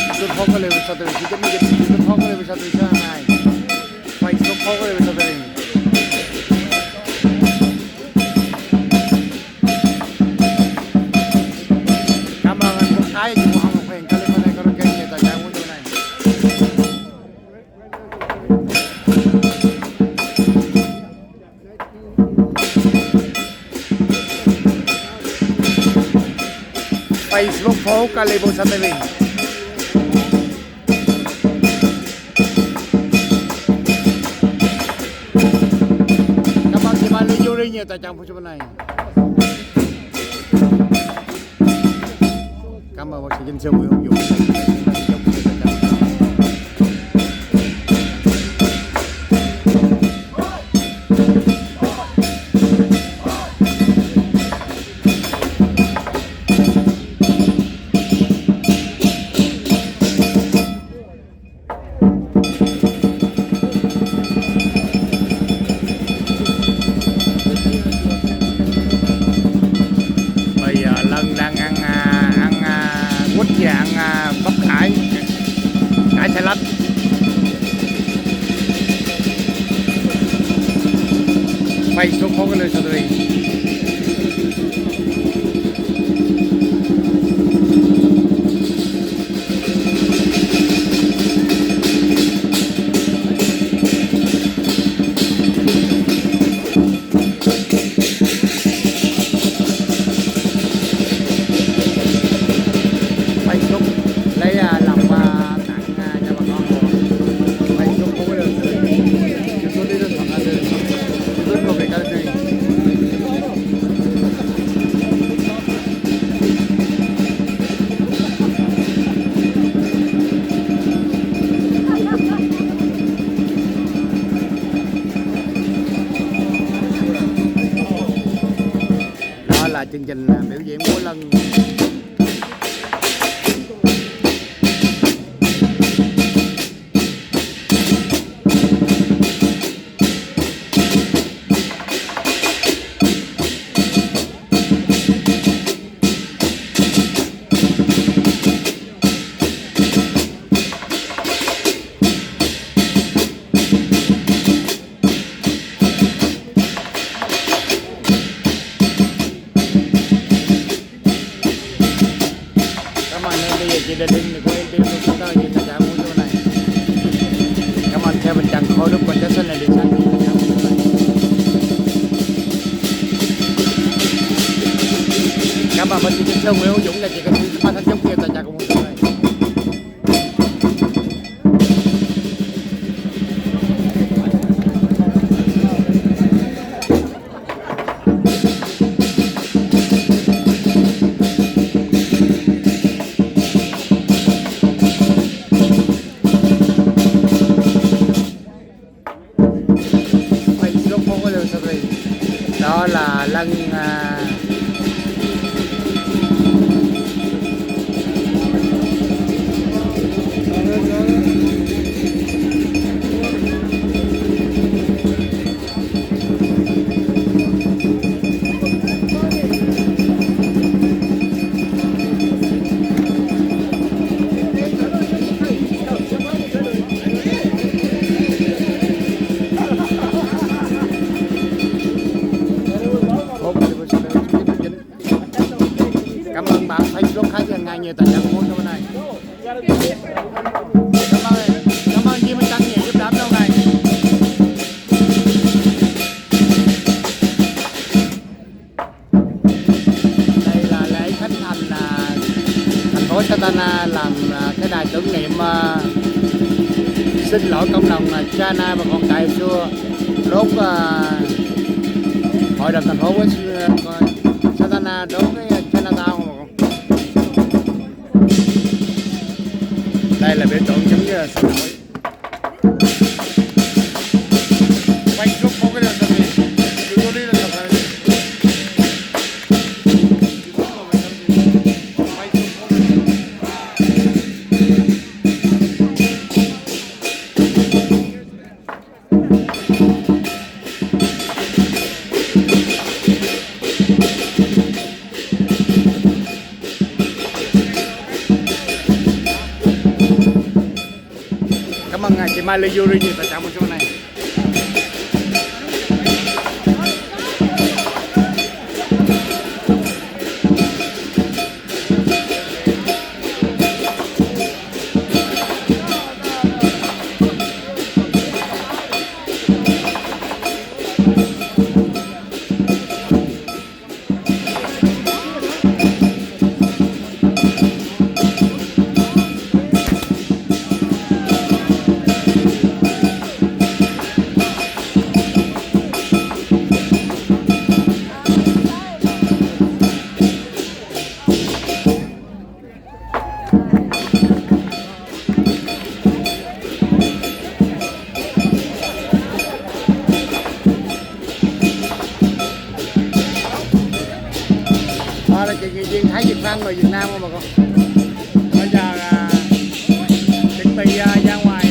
YouTube 포글레 사드린 지금 이게 YouTube 포글레 사드린 상하이 Facebook 포글레 사드린 cảm ơn anh quốc thái của Hồng Huyền California có kênh người ta trang của chỗ này Facebook phố Calibo Satellite. Cảm ơn chị Mai Lý Yuri nhiều tại trang Facebook này. Cảm ơn bác sĩ Kinh Sơn Nguyễn Hữu Dũng. Facebook phố cái lời cho tôi Facebook lấy lòng tặng cho bà con Facebook phố cái lời chúng tôi đi đến thẳng là rất là cái này đó là chương trình biểu diễn múa lân chị Đinh của em tìm được tới như tất cả mua chỗ này. Cảm ơn theo mình Trần khôi lúc còn trái xanh này đi xanh như tất cả mua chỗ này. Cảm ơn bác sĩ Kinh Sơn Nguyễn Hữu Dũng là chị Khanh Phan Thanh Trúc kia tại nhà của mua chỗ này. Đó là lân nhiều tại nhà mua chỗ này. Cảm ơn chị Minh Tăng nhiều giúp đỡ đâu này. Đây là lễ khánh thành thành phố Satana làm cái đài tưởng niệm xin lỗi cộng đồng China và còn tại xưa đốt hội đồng thành phố với Satana đốt cái Chinatown. Đây là biểu tượng giống như là xin lỗi. Facebook phố cái đường này, tôi đi lên tập này. Cảm ơn chị Mai Lê Yuri nhiều tại chào một số này. Đó là chị Duyên thấy Việt Nam người Việt Nam không bà con? Bây giờ chuẩn bị ra ngoài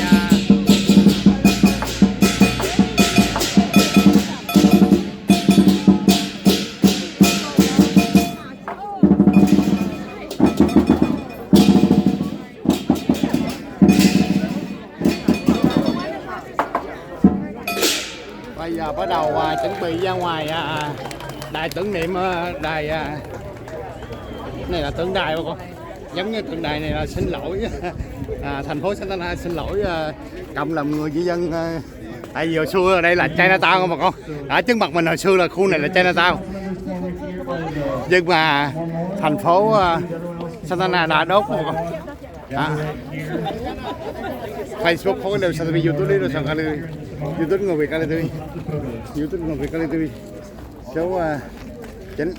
bây giờ bắt đầu chuẩn bị ra ngoài đài tưởng niệm đài này là tượng đài bà con, giống như tượng đài này là xin lỗi thành phố Santana xin lỗi cộng đồng người di dân, tại vì hồi xưa ở đây là Chinatown không bà con, ở trước mặt mình hồi xưa là khu này là Chinatown, nhưng mà thành phố Santana đã đốt bà con. Facebook có cái đều sao YouTube đi rồi sao YouTube người Việt YouTube người Việt số 9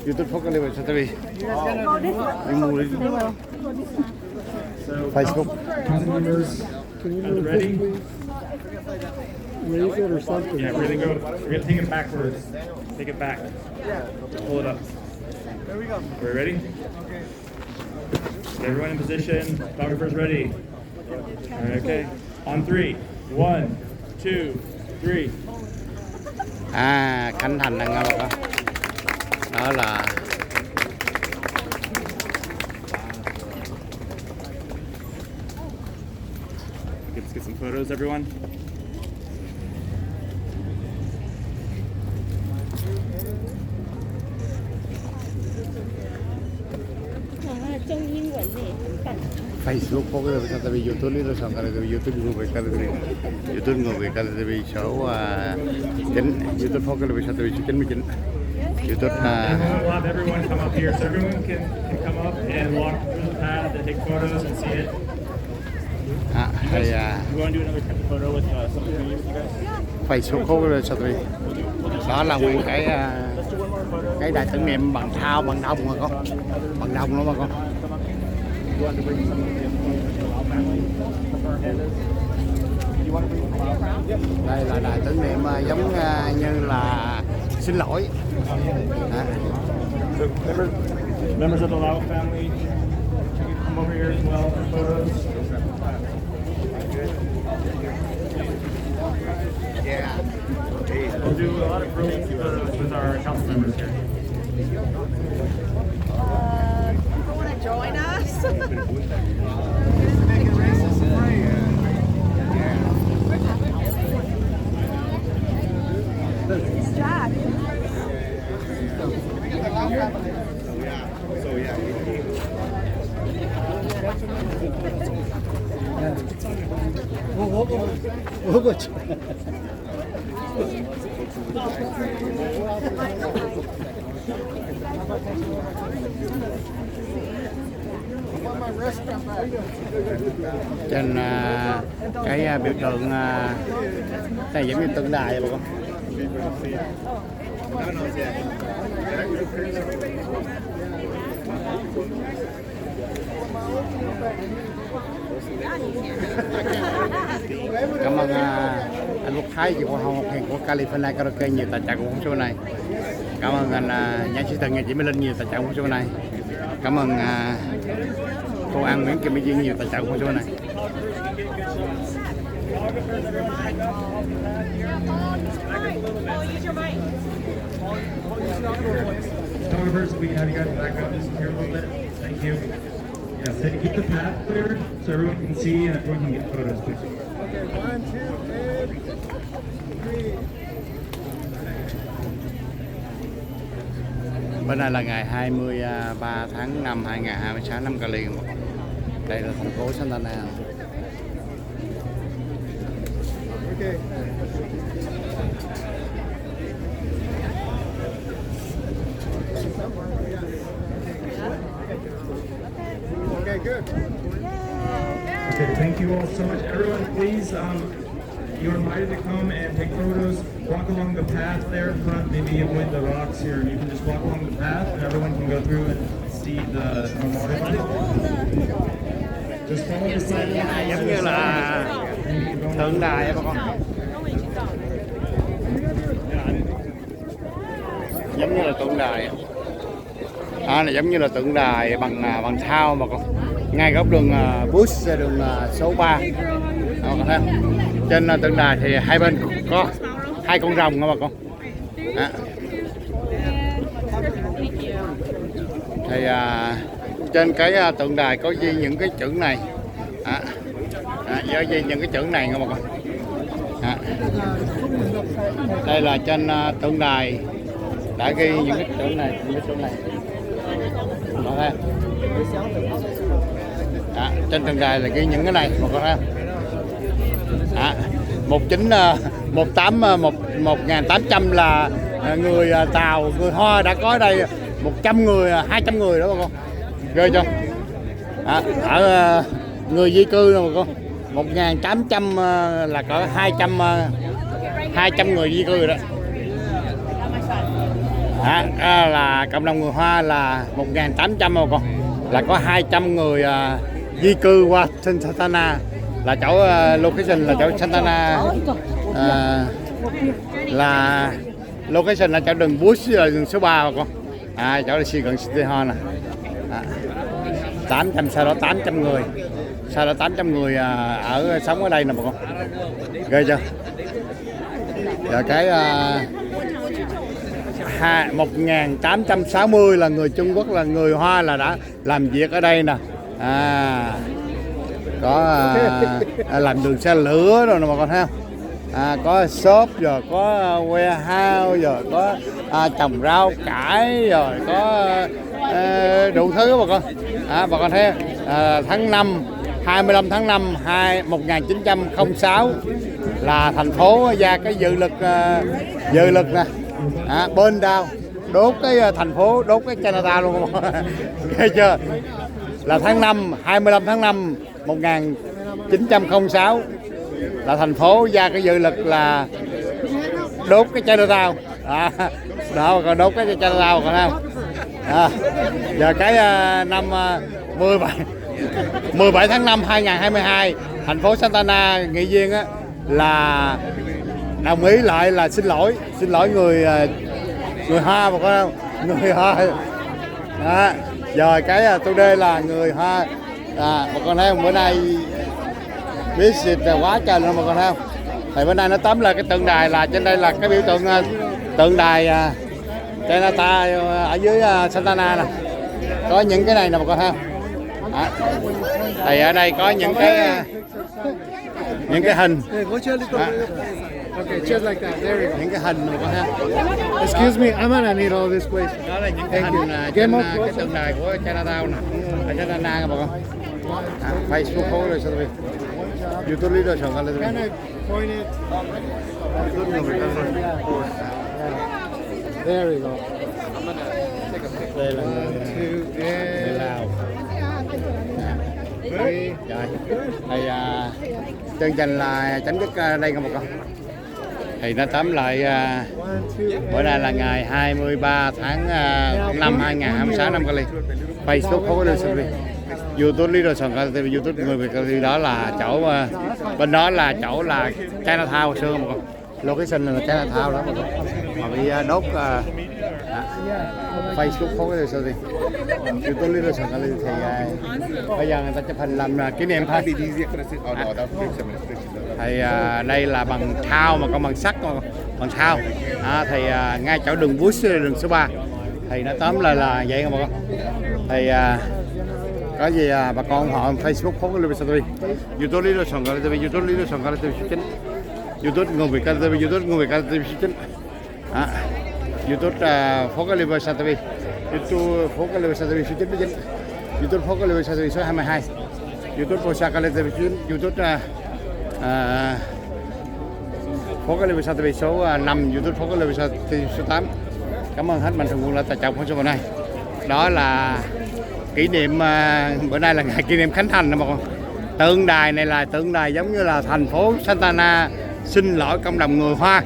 YouTube có cái level sao Facebook. Ready? Raise it or something. Yeah, really go. We're gonna take it backwards. Take it back. Pull it up. There we go. We're ready? Okay. Everyone in position. Photographers ready. All right, okay. On 3. 1, 2, 3. Khánh Thành đang ngồi đó. Đó là Let's get some photos, everyone. Facebook có cái sao tại vì YouTube đi rồi sao cái YouTube người Việt cái YouTube người Việt cái số 9 YouTube có cái sao tại vì số 99 YouTube We'll have everyone come up here, so everyone can come up and walk through the path and take photos and see it. You want to do another photo with something with you guys? Facebook có cái sao tại vì đó là nguyên cái đài tưởng niệm bằng thao bằng đồng mà con, bằng đồng đó mà con. Đây là đài tưởng niệm giống như là xin lỗi. Members of the Lau family, you can come over here as well for photos. Yeah. We'll do a lot of group photos with our council members here. People want to join us? Jack. Trên cái biểu tượng này giống như tượng đài bà con. Cảm ơn anh Quốc Thái chị Hoa Hồng Hiền của California Karaoke nhiều tài trợ của số này. Cảm ơn anh nhạc sĩ Thần, chị Mỹ Linh nhiều tài trợ của số này. Cảm ơn cô An Nguyễn Kim Mỹ Duyên nhiều tài trợ của số này. Photographers, we can have you guys back up just here a little bit. Thank you. Yes, keep the path clear so everyone can see and everyone can get photos, please. Okay, 1, 2, and 3. Bữa nay là ngày 23 tháng 5 2026 năm Cali. Đây là thành phố Santa Ana. Okay. Okay, good. Okay, thank you all so much. Everyone, please, you're invited to come and take photos. Walk along the path there in front, maybe avoid the rocks here. You can just walk along the path and everyone can go through and see the memorial. Just follow the sign. Giống như là tượng đài bà con. Giống như là tượng đài. Này giống như là tượng đài bằng thao mà con. Ngay góc đường bus đường số 3. Đó, con thấy không? Trên tượng đài thì hai bên có hai con rồng nha bà con. Đó. Thì trên cái tượng đài có ghi những cái chữ này. Có ghi những cái chữ này nha bà con. Đây là trên tượng đài đã ghi những cái chữ này, Đó, thấy. Trên tượng đài là ghi những cái này, một con thấy. 1800 là người Tàu, người Hoa đã có ở đây 100 người, 200 người đó bà con. Ghê chưa? Ở người di cư đâu bà con. 1800 là có 200 người di cư rồi đó. Là cộng đồng người Hoa là 1800 mà con, là có 200 người di cư qua Santa Ana, là chỗ location là chỗ Santa Ana, là location là chỗ đường bus là đường số 3 mà con, chỗ là gần City Hall nè. 800 sau đó 800 người, ở sống ở đây nè bà con, ghê chưa? Rồi cái 1860 là người Trung Quốc, là người Hoa là đã làm việc ở đây nè. Có làm đường xe lửa rồi nè bà con thấy không? Có shop, rồi có warehouse, rồi có trồng rau cải, rồi có đủ thứ bà con. Bà con thấy tháng 5, 25 tháng 5 1906 là thành phố ra cái dự lực nè. Bên đao đốt cái thành phố, đốt cái Chinatown luôn. Nghe chưa? Là tháng 5, 25 tháng 5 1906 là thành phố ra cái dự lực là đốt cái Chinatown. Đó, còn đốt cái Chinatown còn không? Giờ cái năm 17 tháng 5 2022 thành phố Santa Ana nghị viên là đồng ý lại là xin lỗi người Hoa mà có không? Người Hoa. Rồi cái tôi đây là người Hoa. Mà con thấy không, bữa nay visit là quá trời luôn mà con thấy không? Thì bữa nay nó tóm là cái tượng đài, là trên đây là cái biểu tượng đài Chinatown ở dưới Santa Ana nè. Có những cái này nè mà con thấy không? Thì ở đây có những cái hình. Okay, just like that. There we go. Những cái hình mà con thấy không? Excuse me, I'm gonna need all this place. Đó là những cái hình trên cái tượng đài của Chinatown nè, ở Santa Ana các bà con. Facebook có rồi sao vậy? YouTube đi rồi sao cái này? Can I point it? There we go. Đây là người Lào. Rồi, thì chương trình là chấm dứt đây các bà con. Thì nó tóm lại bữa nay là ngày 23 tháng 5 2026 năm Cali. Facebook không có được xử lý. YouTube lý do sòn Cali, YouTube người Việt Cali đó là chỗ bên đó là chỗ là Chinatown hồi xưa mà con. Location là Chinatown đó mà con. Mà bị đốt Facebook không có được xử lý. YouTube lý do sòn Cali thì bây giờ người ta chụp hình làm kỷ niệm thôi. Thì đây là bằng thao mà con, bằng sắt mà bằng thao. Thì ngay chỗ đường bus đường số 3 thì nó tóm lại là vậy các bạn. Thì có gì bà con họ Facebook phố cái TV, YouTube lý do sòng TV, YouTube lý do sòng TV chính, YouTube người Việt TV, YouTube người Việt TV chính, YouTube phố cái TV, YouTube phố cái TV chính, YouTube phố cái TV số 22, YouTube phố cái TV chính, YouTube phố cái TV số 5, YouTube phố cái TV số 8. Cảm ơn hết mạnh thường quân đã tài trợ phóng sự bữa nay. Đó là kỷ niệm bữa nay là ngày kỷ niệm Khánh Thành nè mọi con. Tượng đài này là tượng đài giống như là thành phố Santa Ana xin lỗi cộng đồng người Hoa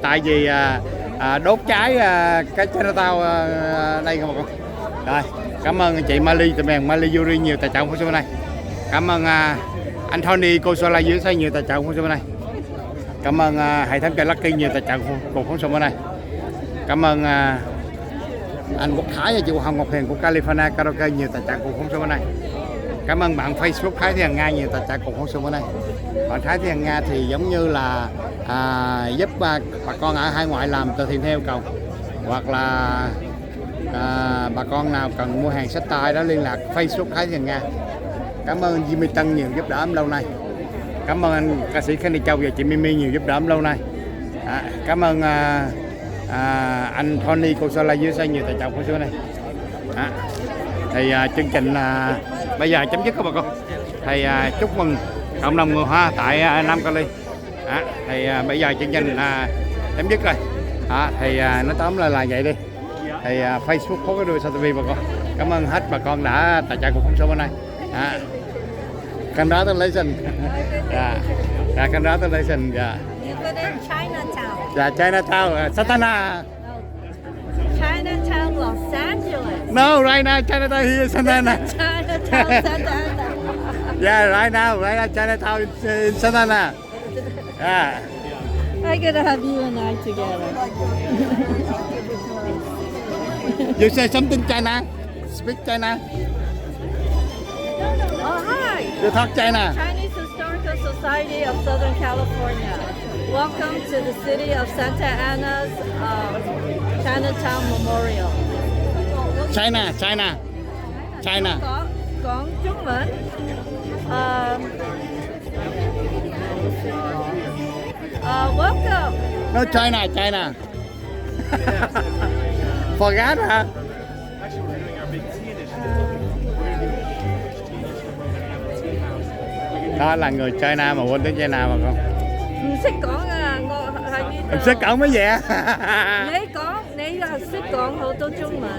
tại vì đốt cháy cái Chinatown đây các mọi con. Rồi, cảm ơn chị Mali từ miền Mali Yuri nhiều tài trợ phóng sự bữa nay. Cảm ơn Anthony Kosola dưới xây nhiều tài trợ phóng sự bữa nay. Cảm ơn hệ thống cây Lucky nhiều tài trợ cùng phóng sự bữa nay. Cảm ơn anh Quốc Thái và chị Hồng Ngọc Hiền của California Karaoke nhiều tài trợ cùng phóng sự bữa nay. Cảm ơn bạn Facebook Thái Thị Hằng Nga nhiều tài trợ cùng phóng sự bữa nay. Bạn Thái Thị Hằng Nga thì giống như là giúp bà con ở hải ngoại làm từ thiện theo cầu, hoặc là bà con nào cần mua hàng sách tay đó liên lạc Facebook Thái Thị Hằng Nga. Cảm ơn Jimmy Tân nhiều giúp đỡ em lâu nay. Cảm ơn anh ca sĩ Khanh Châu và chị Mimi nhiều giúp đỡ em lâu nay. Cảm ơn anh Tony Kosola dưới xây nhiều tài trợ phóng sự này. Thì chương trình bây giờ chấm dứt các bà con. Thì chúc mừng cộng đồng người Hoa tại Nam Cali. Thì bây giờ chương trình chấm dứt rồi. Thì nói tóm là vậy đi. Thì Facebook phố cái đuôi TV bà con. Cảm ơn hết bà con đã tài trợ cuộc phóng sự bữa nay. Congratulations. Congratulations. You live in Chinatown. Yeah, Chinatown, Santana. Chinatown, Los Angeles. No, right now Chinatown here, Santana. Chinatown, Santana. Yeah, right now Chinatown in Santana. Yeah. I gotta have you and I together. You say something China? Speak China? Oh, hi. You talk China? Chinese Historical Society of Southern California. Welcome to the city of Santa Ana's Chinatown Memorial. China. Có Trung文. Welcome. No, China. Forgot, huh? Đó là người China mà quên tiếng China mà con. Không thích講啊，唔識講乜嘢啊？你識講好多中文。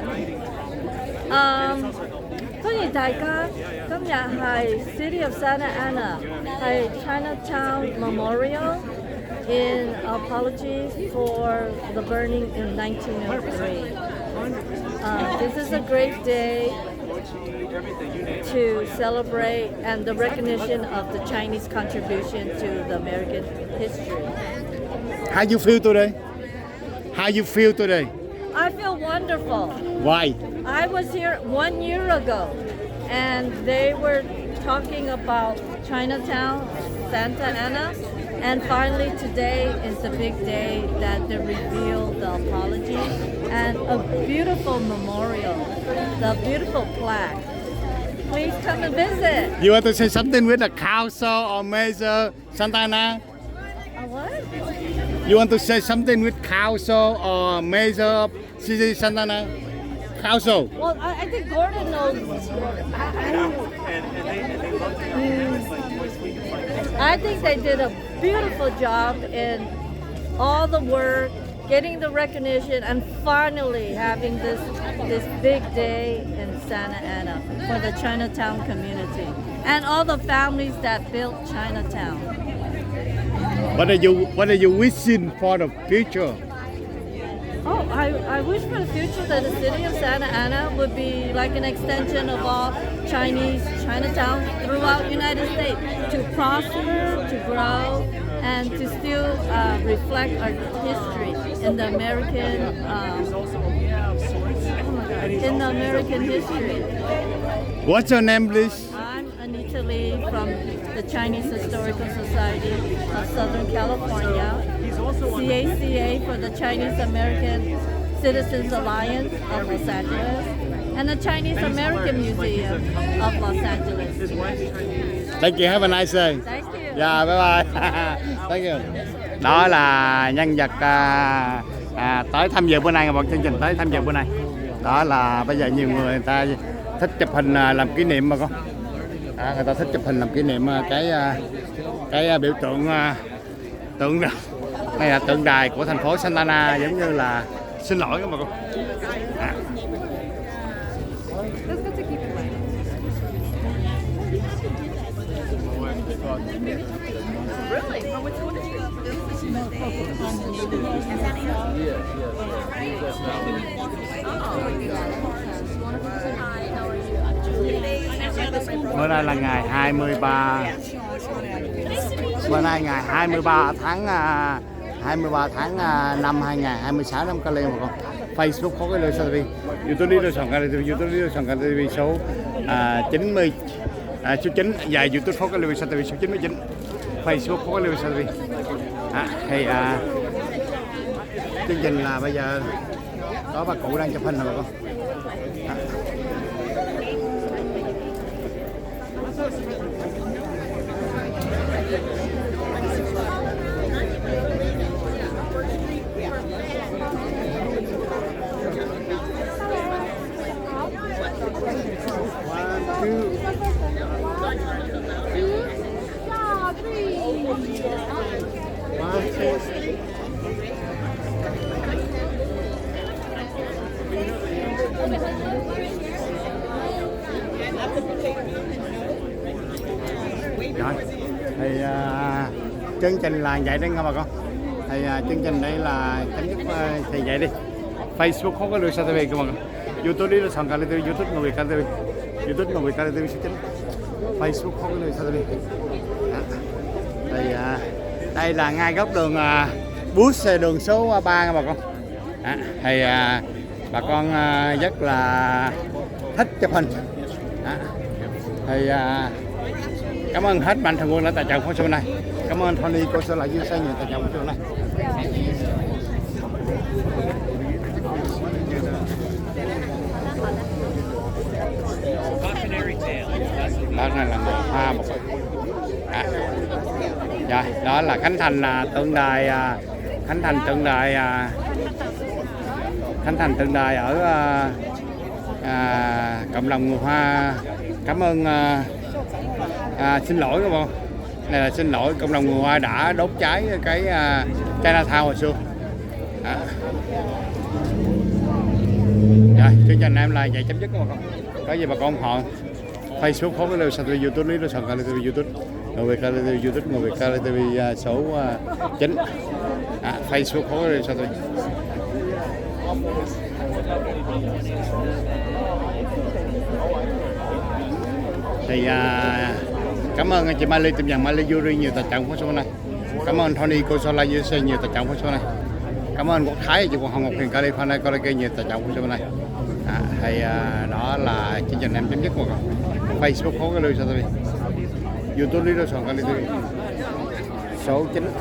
歡迎大家，今日係 City of Santa Ana，係 Chinatown Memorial in apology for the burning in 1903. This is a great day to celebrate and the recognition of the Chinese contribution to the American history. How you feel today? I feel wonderful. Why? I was here 1 year ago and they were talking about Chinatown, Santa Ana, and finally today is the big day that they reveal the apology and a beautiful memorial, the beautiful plaque. Please come and visit. You want to say something with the council or mayor Santa Ana? What? You want to say something with council or mayor of city Santa Ana? Council. Well, I think Gordon knows. I think they did a beautiful job in all the work, getting the recognition, and finally having this big day in Santa Ana for the Chinatown community and all the families that built Chinatown. What are you wishing for the future? Oh, I wish for the future that the city of Santa Ana would be like an extension of all Chinese Chinatown throughout the United States, to prosper, to grow, and to still reflect our history in the American history. What's your name, please? I'm Anita Lee from the Chinese Historical Society of Southern California, CACA for the Chinese American Citizens Alliance of Los Angeles, and the Chinese American Museum of Los Angeles. Thank you. Have a nice day. Thank you. Yeah, bye bye. Thank you. Đó là nhân vật tới tham dự bữa nay, một chương trình tới tham dự bữa nay. Đó là bây giờ nhiều người ta thích chụp hình làm kỷ niệm mà con. Người ta thích chụp hình làm kỷ niệm cái biểu tượng đây là tượng đài của thành phố Santa Ana, giống như là xin lỗi các bà con. Bữa nay là ngày 23. Bữa nay ngày 23 tháng 5 2026 năm Cali mà con. Facebook có cái lời sao đi. YouTube đi soạn Cali TV, YouTube đi soạn Cali TV số 90 số 9 và YouTube có cái lời sao TV số 99. Facebook có cái lời sao TV. Thì chương trình là bây giờ có bà cụ đang chụp hình rồi con. Rồi, thì chương trình là vậy đấy nha bà con. Thì chương trình đây là chấm dứt thì vậy đi. Facebook không có được sao TV các bạn. YouTube đi là soạn Cali TV, YouTube Nguoi Cali TV, YouTube Nguoi Cali TV số 9. Facebook không có được sao TV. Thì đây là ngay góc đường bus đường số 3 nha bà con. Thì bà con rất là thích chụp hình. Thì cảm ơn hết mạnh thường quân đã tài trợ phóng sự này. Cảm ơn Tony cô sẽ lại dưới xe nhiều tài trợ phóng sự này. Đó này là người Hoa một. Rồi, đó là khánh thành tượng đài tượng đài ở cộng đồng người Hoa. Cảm ơn xin lỗi các bạn. Này là xin lỗi cộng đồng người Hoa đã đốt cháy cái Chinatown hồi xưa. Rồi, chương trình em là vậy chấm dứt các bạn. Có gì bà con ủng hộ Facebook có cái lưu sao TV, YouTube lý soạn Cali TV, YouTube Nguoi Cali TV, YouTube Nguoi Cali TV số 9. Facebook có cái lưu sao TV. Thì cảm ơn anh chị Miley tìm nhận Miley Yuri nhiều tài trợ phóng sự này. Cảm ơn Tony Kosola USA nhiều tài trợ phóng sự này. Cảm ơn Quốc Thái chị Quang Hồng Ngọc Hiền California California nhiều tài trợ phóng sự này. Thì đó là chương trình em chấm dứt một. Facebook có cái lưu sao TV, YouTube lý soạn Cali TV số 9.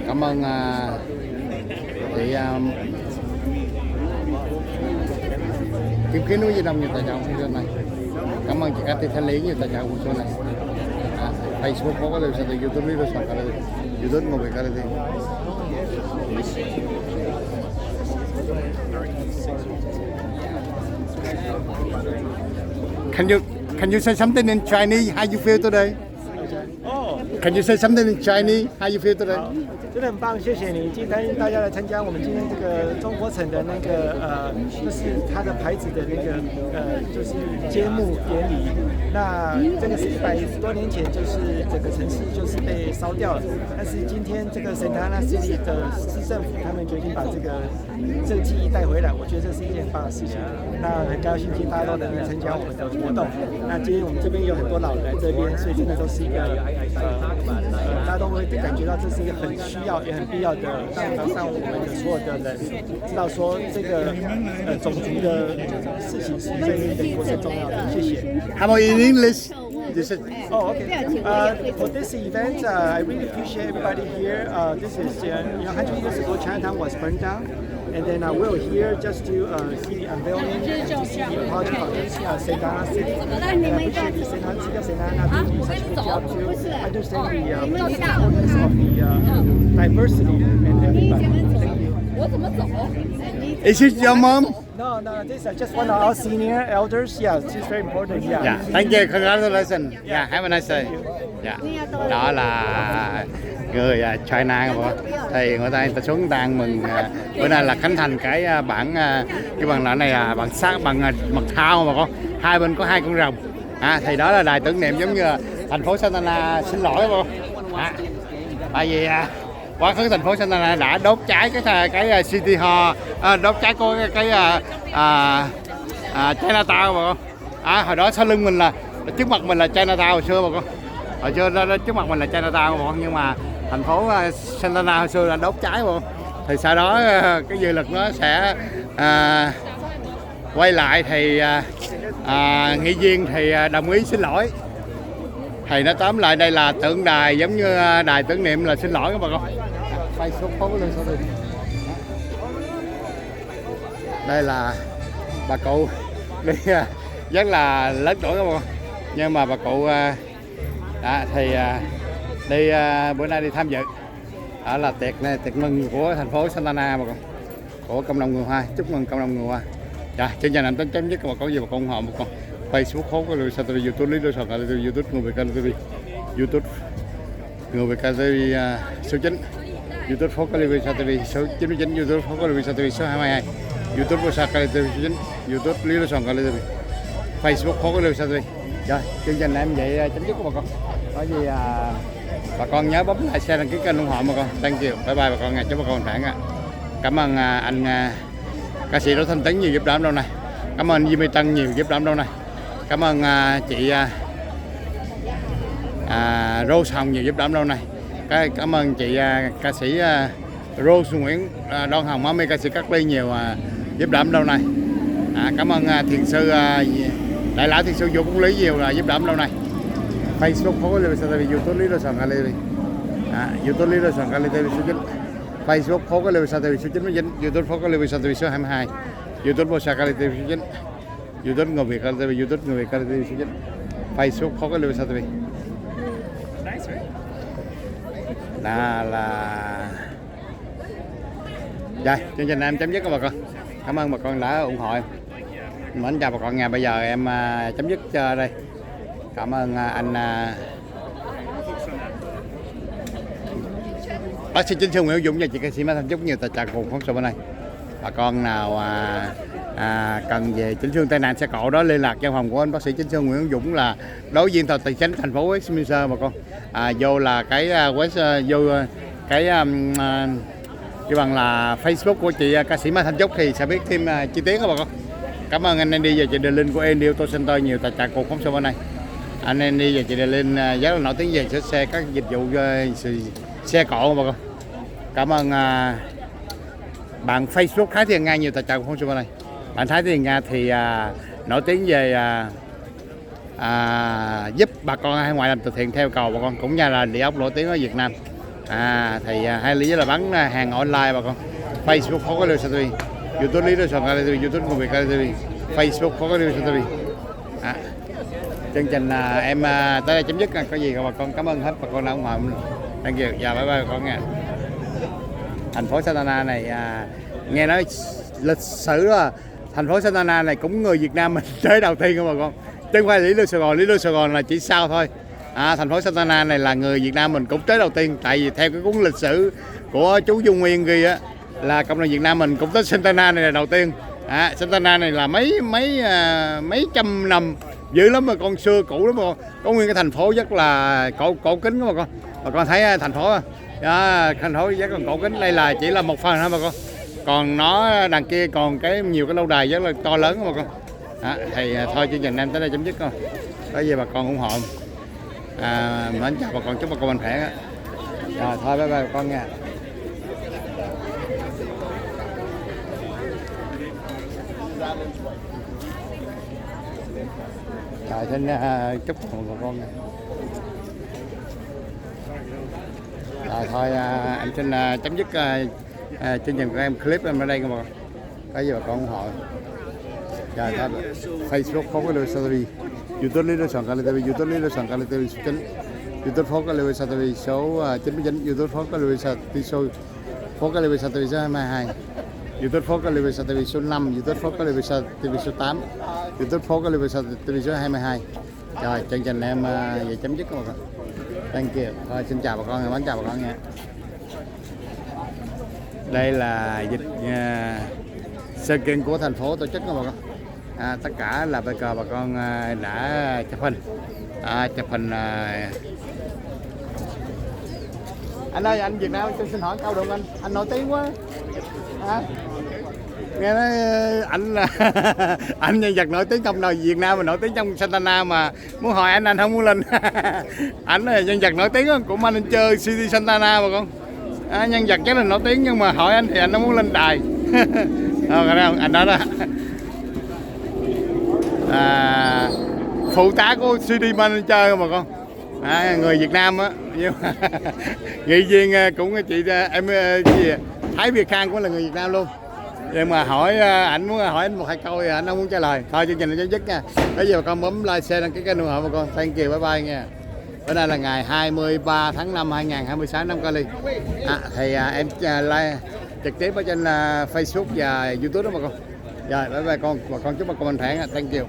Cảm ơn chị Kim Khí Núi Di Đông nhiều tài trợ phóng sự này. Cảm ơn chị Cathy Thanh Lý nhiều tài trợ phóng sự này. Facebook có cái lưu sao TV, YouTube lý soạn Cali TV, YouTube Nguoi Cali TV. Can you say something in Chinese? How you feel today? Can you say something in Chinese? How you feel today? 真的很棒，谢谢你，今天大家来参加我们今天这个中国城的那个就是它的牌子的那个就是揭幕典礼。那这个是100多年前，就是整个城市就是被烧掉了，但是今天这个 Santa Ana City 的市政府他们决定把这个记忆带回来，我觉得这是一件很棒的事情。那很高兴今天大家都能来参加我们的活动。那今天我们这边有很多老人来这边，所以真的都是一个大家都会感觉到这是一个很需要也很必要的，让我们的所有的人知道说这个种族的事情是对美国是重要的。谢谢。How about in English? Oh, okay. For this event, I really appreciate everybody here. This is 100 years ago, Chinatown was burned down. And then we're here just to see the unveiling, to see the project of Santana City. And I appreciate the city of Santana doing such a good job to understand the importance of the diversity and everybody. Thank you. Is it your mom? No, this is just one of our senior elders. Yeah, she's very important. Yeah. Yeah, thank you, congratulations. Yeah, have a nice day. Yeah. Đó là người China mà thì người ta xuống người ta ăn mừng bữa nay là khánh thành cái bản cái bằng là này là bằng sắt bằng mật thao mà con hai bên có hai con rồng thì đó là đài tưởng niệm giống như thành phố Santana xin lỗi không tại vì quá khứ thành phố Santana đã đốt cháy cái City Hall đốt cháy có cái Chinatown mà con hồi đó sau lưng mình là trước mặt mình là Chinatown hồi xưa mà con hồi xưa đó trước mặt mình là Chinatown mà con nhưng mà thành phố Santana hồi xưa là đốt cháy mà con thì sau đó cái dự luật nó sẽ quay lại thì nghị viên thì đồng ý xin lỗi thì nó tóm lại đây là tượng đài giống như đài tưởng niệm là xin lỗi các bà con. Đây là bà cụ đi rất là lớn tuổi các bà con nhưng mà bà cụ thì đi bữa nay đi tham dự đó là tiệc mừng của thành phố Santana bà con của cộng đồng người Hoa. Chúc mừng cộng đồng người Hoa. Chương trình này tính chấm dứt, các bà con gì bà con ủng hộ một con Facebook khố có lưu TV, YouTube lý đối soạn YouTube người Việt TV, YouTube người Việt TV số 9, YouTube phố có lưu TV số 99, YouTube phố có lưu TV số 22, YouTube phố TV số 9, YouTube lý đối soạn TV, Facebook phố có lưu TV. Rồi chương trình này em vậy chấm dứt của bà con. Có gì bà con nhớ bấm like, share, đăng ký kênh ủng hộ bà con. Thank you, bye bye bà con nha, chúc bà con khỏe ạ. Cảm ơn anh ca sĩ Đỗ Thanh Tấn nhiều giúp đỡ đâu này. Cảm ơn Jimmy Tân nhiều giúp đỡ đâu này. Cảm ơn chị Rose Hồng nhiều giúp đỡ đâu này. Cảm ơn chị ca sĩ Rose Nguyễn Đoan Hồng, Mami ca sĩ Cát Ly nhiều giúp đỡ đâu này. Cảm ơn thiền sư đại lão thiền sư Vũ Công Lý nhiều giúp đỡ đâu này. Facebook phố Lê TV, YouTube Lý Đô Sòn Cali, YouTube Lý Đô Sòn Cali TV số 9, Facebook phố có Lê TV số 99, YouTube phố có Lê TV số 22, YouTube phố Cali TV số 9, YouTube người Việt TV, YouTube người Việt TV số 9, Facebook phố có Lê TV. Là rồi chương trình em chấm dứt các bà con. Cảm ơn bà con đã ủng hộ em. Mến chào bà con nha. Bây giờ em chấm dứt đây. Cảm ơn anh bác sĩ chính sư Nguyễn Dũng và chị ca sĩ Mai Thanh Trúc nhiều tài trợ cùng phóng sự bên này. Bà con nào cần về chấn thương tai nạn xe cộ đó liên lạc văn phòng của anh bác sĩ chấn thương Nguyễn Dũng là đối diện tòa thị trấn thành phố Westminster bà con. Vô là cái vô cái bằng là Facebook của chị ca sĩ Mai Thanh Trúc thì sẽ biết thêm chi tiết các bà con. Cảm ơn anh Andy và chị Đề Linh của Andy Auto Center nhiều tài trợ cùng phóng sự bên này. Anh Andy và chị Đề Linh rất là nổi tiếng về sửa xe các dịch vụ xe cộ bà con. Cảm ơn bạn Facebook Thái Thiên Nga nhiều tài trợ của phóng sự bên này. Bạn Thái Thiên Nga thì nổi tiếng về giúp bà con ở ngoài làm từ thiện theo cầu bà con, cũng như là địa ốc nổi tiếng ở Việt Nam. Thì hai lý là bán hàng online bà con. Facebook phố có lưu TV, YouTube lý đối soạn TV, YouTube người Việt TV, Facebook phố có lưu TV. Chương trình em tới đây chấm dứt, có gì bà con cảm ơn hết bà con đã ủng hộ. Thank you, bye bye bà con nha. Thành phố Santana này nghe nói lịch sử là thành phố Santana này cũng người Việt Nam mình tới đầu tiên không bà con, chứ không phải Lý Lưu Sài Gòn là chỉ sau thôi. Thành phố Santana này là người Việt Nam mình cũng tới đầu tiên, tại vì theo cái cuốn lịch sử của chú Dung Nguyên ghi á là cộng đồng Việt Nam mình cũng tới Santana này là đầu tiên. Santana này là mấy trăm năm dữ lắm mà con, xưa cũ lắm mà con. Có nguyên cái thành phố rất là cổ kính mà con. Bà con thấy thành phố thành phố rất là cổ kính. Đây là chỉ là một phần thôi bà con, còn nó đằng kia còn nhiều cái lâu đài rất là to lớn mà con. Thì thôi chương trình em tới đây chấm dứt thôi. Có gì bà con ủng hộ. Mến chào bà con, chúc bà con mạnh khỏe. Rồi thôi bye bye bà con nha. Rồi xin chúc mừng bà con nha. Rồi thôi em xin chấm dứt chương trình của em clip em ở đây các bạn. Có gì bà con ủng hộ. Rồi thôi, Facebook phố cái lưu Sa TV, YouTube lý sòn Cali TV, YouTube lý sòn Cali TV số 9, YouTube phố cái lưu Sa TV số 99, YouTube phố cái lưu Sa TV số phố cái lưu Sa TV số 22, YouTube phố cái lưu Sa TV số 5, YouTube phố cái lưu Sa TV số 8, YouTube phố cái lưu Sa TV số 22. Rồi chương trình em về chấm dứt các bạn. Thank you. Thôi xin chào bà con, bán chào bà con nha. Đây là dịch sự kiện của thành phố tổ chức các bạn. Tất cả là bây giờ bà con đã chụp hình. Chụp hình. Anh ơi, anh Việt Nam xin hỏi câu được không anh? Anh nổi tiếng quá. Nghe nói anh là anh nhân vật nổi tiếng trong đời Việt Nam mà nổi tiếng trong Santana mà muốn hỏi anh không muốn lên. Anh là nhân vật nổi tiếng của manager City Santana mà con. Nhân vật chắc là nổi tiếng nhưng mà hỏi anh thì anh không muốn lên đài. Anh đó đó. Phụ tá của CD manager mà con. Người Việt Nam á, nghị viên cũng chị em gì Thái Việt Khang cũng là người Việt Nam luôn. Nhưng mà hỏi ảnh muốn hỏi anh một hai câu thì anh không muốn trả lời. Thôi chương trình là chấm dứt nha. Bây giờ con bấm like share đăng ký kênh ủng hộ bà con. Thank you, bye bye nha. Bữa nay là ngày 23 tháng 5 2026 năm Cali. Thì em like trực tiếp ở trên Facebook và YouTube đó bà con. Rồi bye bye con, bà con chúc bà con mạnh khỏe. Thank you.